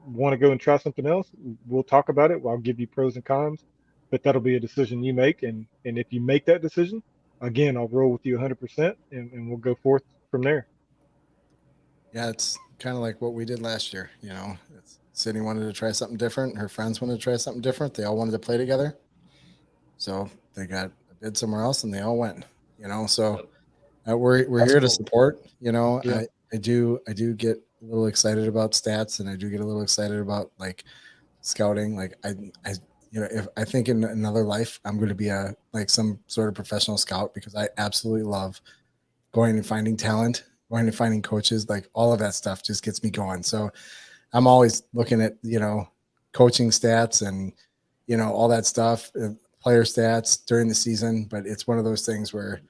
want to go and try something else, we'll talk about it. I'll give you pros and cons. but that'll be a decision you make. And if you make that decision, again, I'll roll with you 100%, and we'll go forth from there. Yeah, it's kind of like what we did last year. You know, Sydney wanted to try something different. Her friends wanted to try something different. They all wanted to play together. So they got a bid somewhere else, and they all went. You know, so we're That's here to cool. support. You know, Yeah. I do get a little excited about stats, and I do get a little excited about like scouting. Like I you know, if I think in another life I'm going to be some sort of professional scout, because I absolutely love going and finding talent, going and finding coaches. Like all of that stuff just gets me going. So I'm always looking at, you know, coaching stats and, you know, all that stuff, player stats during the season. But it's one of those things where,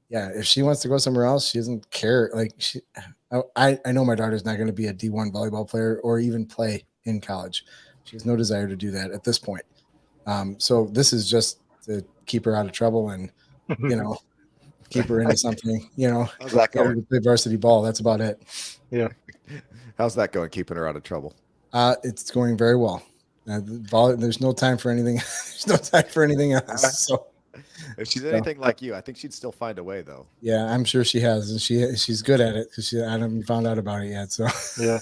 yeah, if she wants to go somewhere else, she doesn't care. Like I know my daughter's not going to be a D1 volleyball player or even play in college. She has no desire to do that at this point. So this is just to keep her out of trouble and, you know, keep her into something, you know, How's that get her going? to play varsity ball. That's about it. Yeah. How's that going? Keeping her out of trouble. It's going very well. There's no time for anything. There's no time for anything else. So If she's anything like you, I think she'd still find a way, though. yeah, I'm sure she has, and she's good at it because I haven't found out about it yet. So Yeah.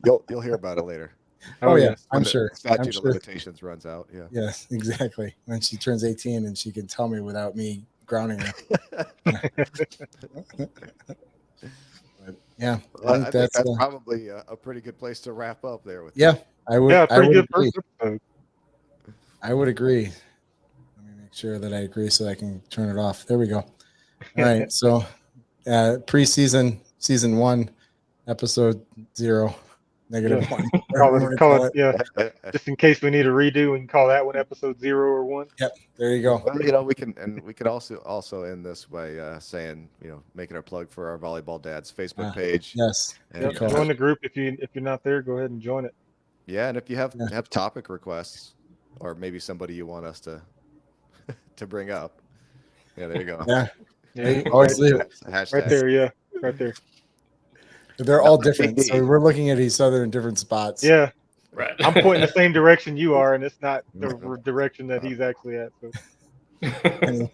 You'll hear about it later. oh yeah, When I'm the sure. statute I'm of sure. limitations runs out. Yeah. Yes, exactly. When she turns 18 and she can tell me without me grounding her. But yeah, Well, I think that's uh, probably a pretty good place to wrap up there with. yeah. I would. Yeah, I pretty would good agree. first episode. I would agree. Let me make sure that I agree so I can turn it off. There we go. All right. So, preseason, season 1, episode 0, negative Yeah. 1. Call it, yeah. Just in case we need a redo, we can call that one episode 0 or 1. Yep. There you go. Well, you know, we could also end this by saying, you know, making our plug for our Volleyball Dads Facebook page. Yes. And, Yep. Join the group if you're not there. Go ahead and join it. Yeah, and if you have topic requests, or maybe somebody you want us to bring up, yeah, there you go. Yeah. Yeah. Always leave it. Hashtag. Right there. Yeah. Right there. They're all different. So we're looking at each other in different spots. Yeah. Right. I'm pointing the same direction you are, and it's not the direction that he's actually at. So. Anyway.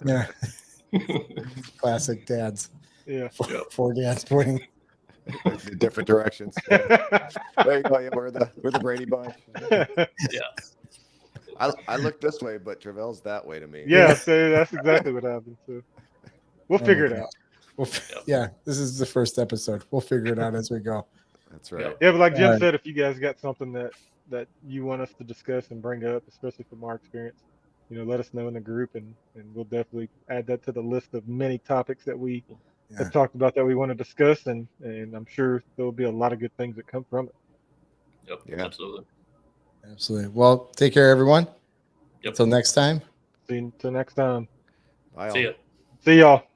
Yeah. Classic dads. Yeah. Four dads pointing. Different directions. Yeah. There you go. Yeah, we're the Brady Bunch. Yeah. I look this way, but Travell's that way to me. Yeah, so that's exactly what happened. So we'll figure it out. Yeah, this is the first episode. We'll figure it out as we go. That's right. Yeah, but like Jim said, if you guys got something that you want us to discuss and bring up, especially from our experience, you know, let us know in the group, and we'll definitely add that to the list of many topics that we have talked about that we want to discuss, and I'm sure there'll be a lot of good things that come from it. Yep. Yeah. Absolutely. Well, take care, everyone. Yep. Until next time. See you until next time. Bye all. See ya. See y'all.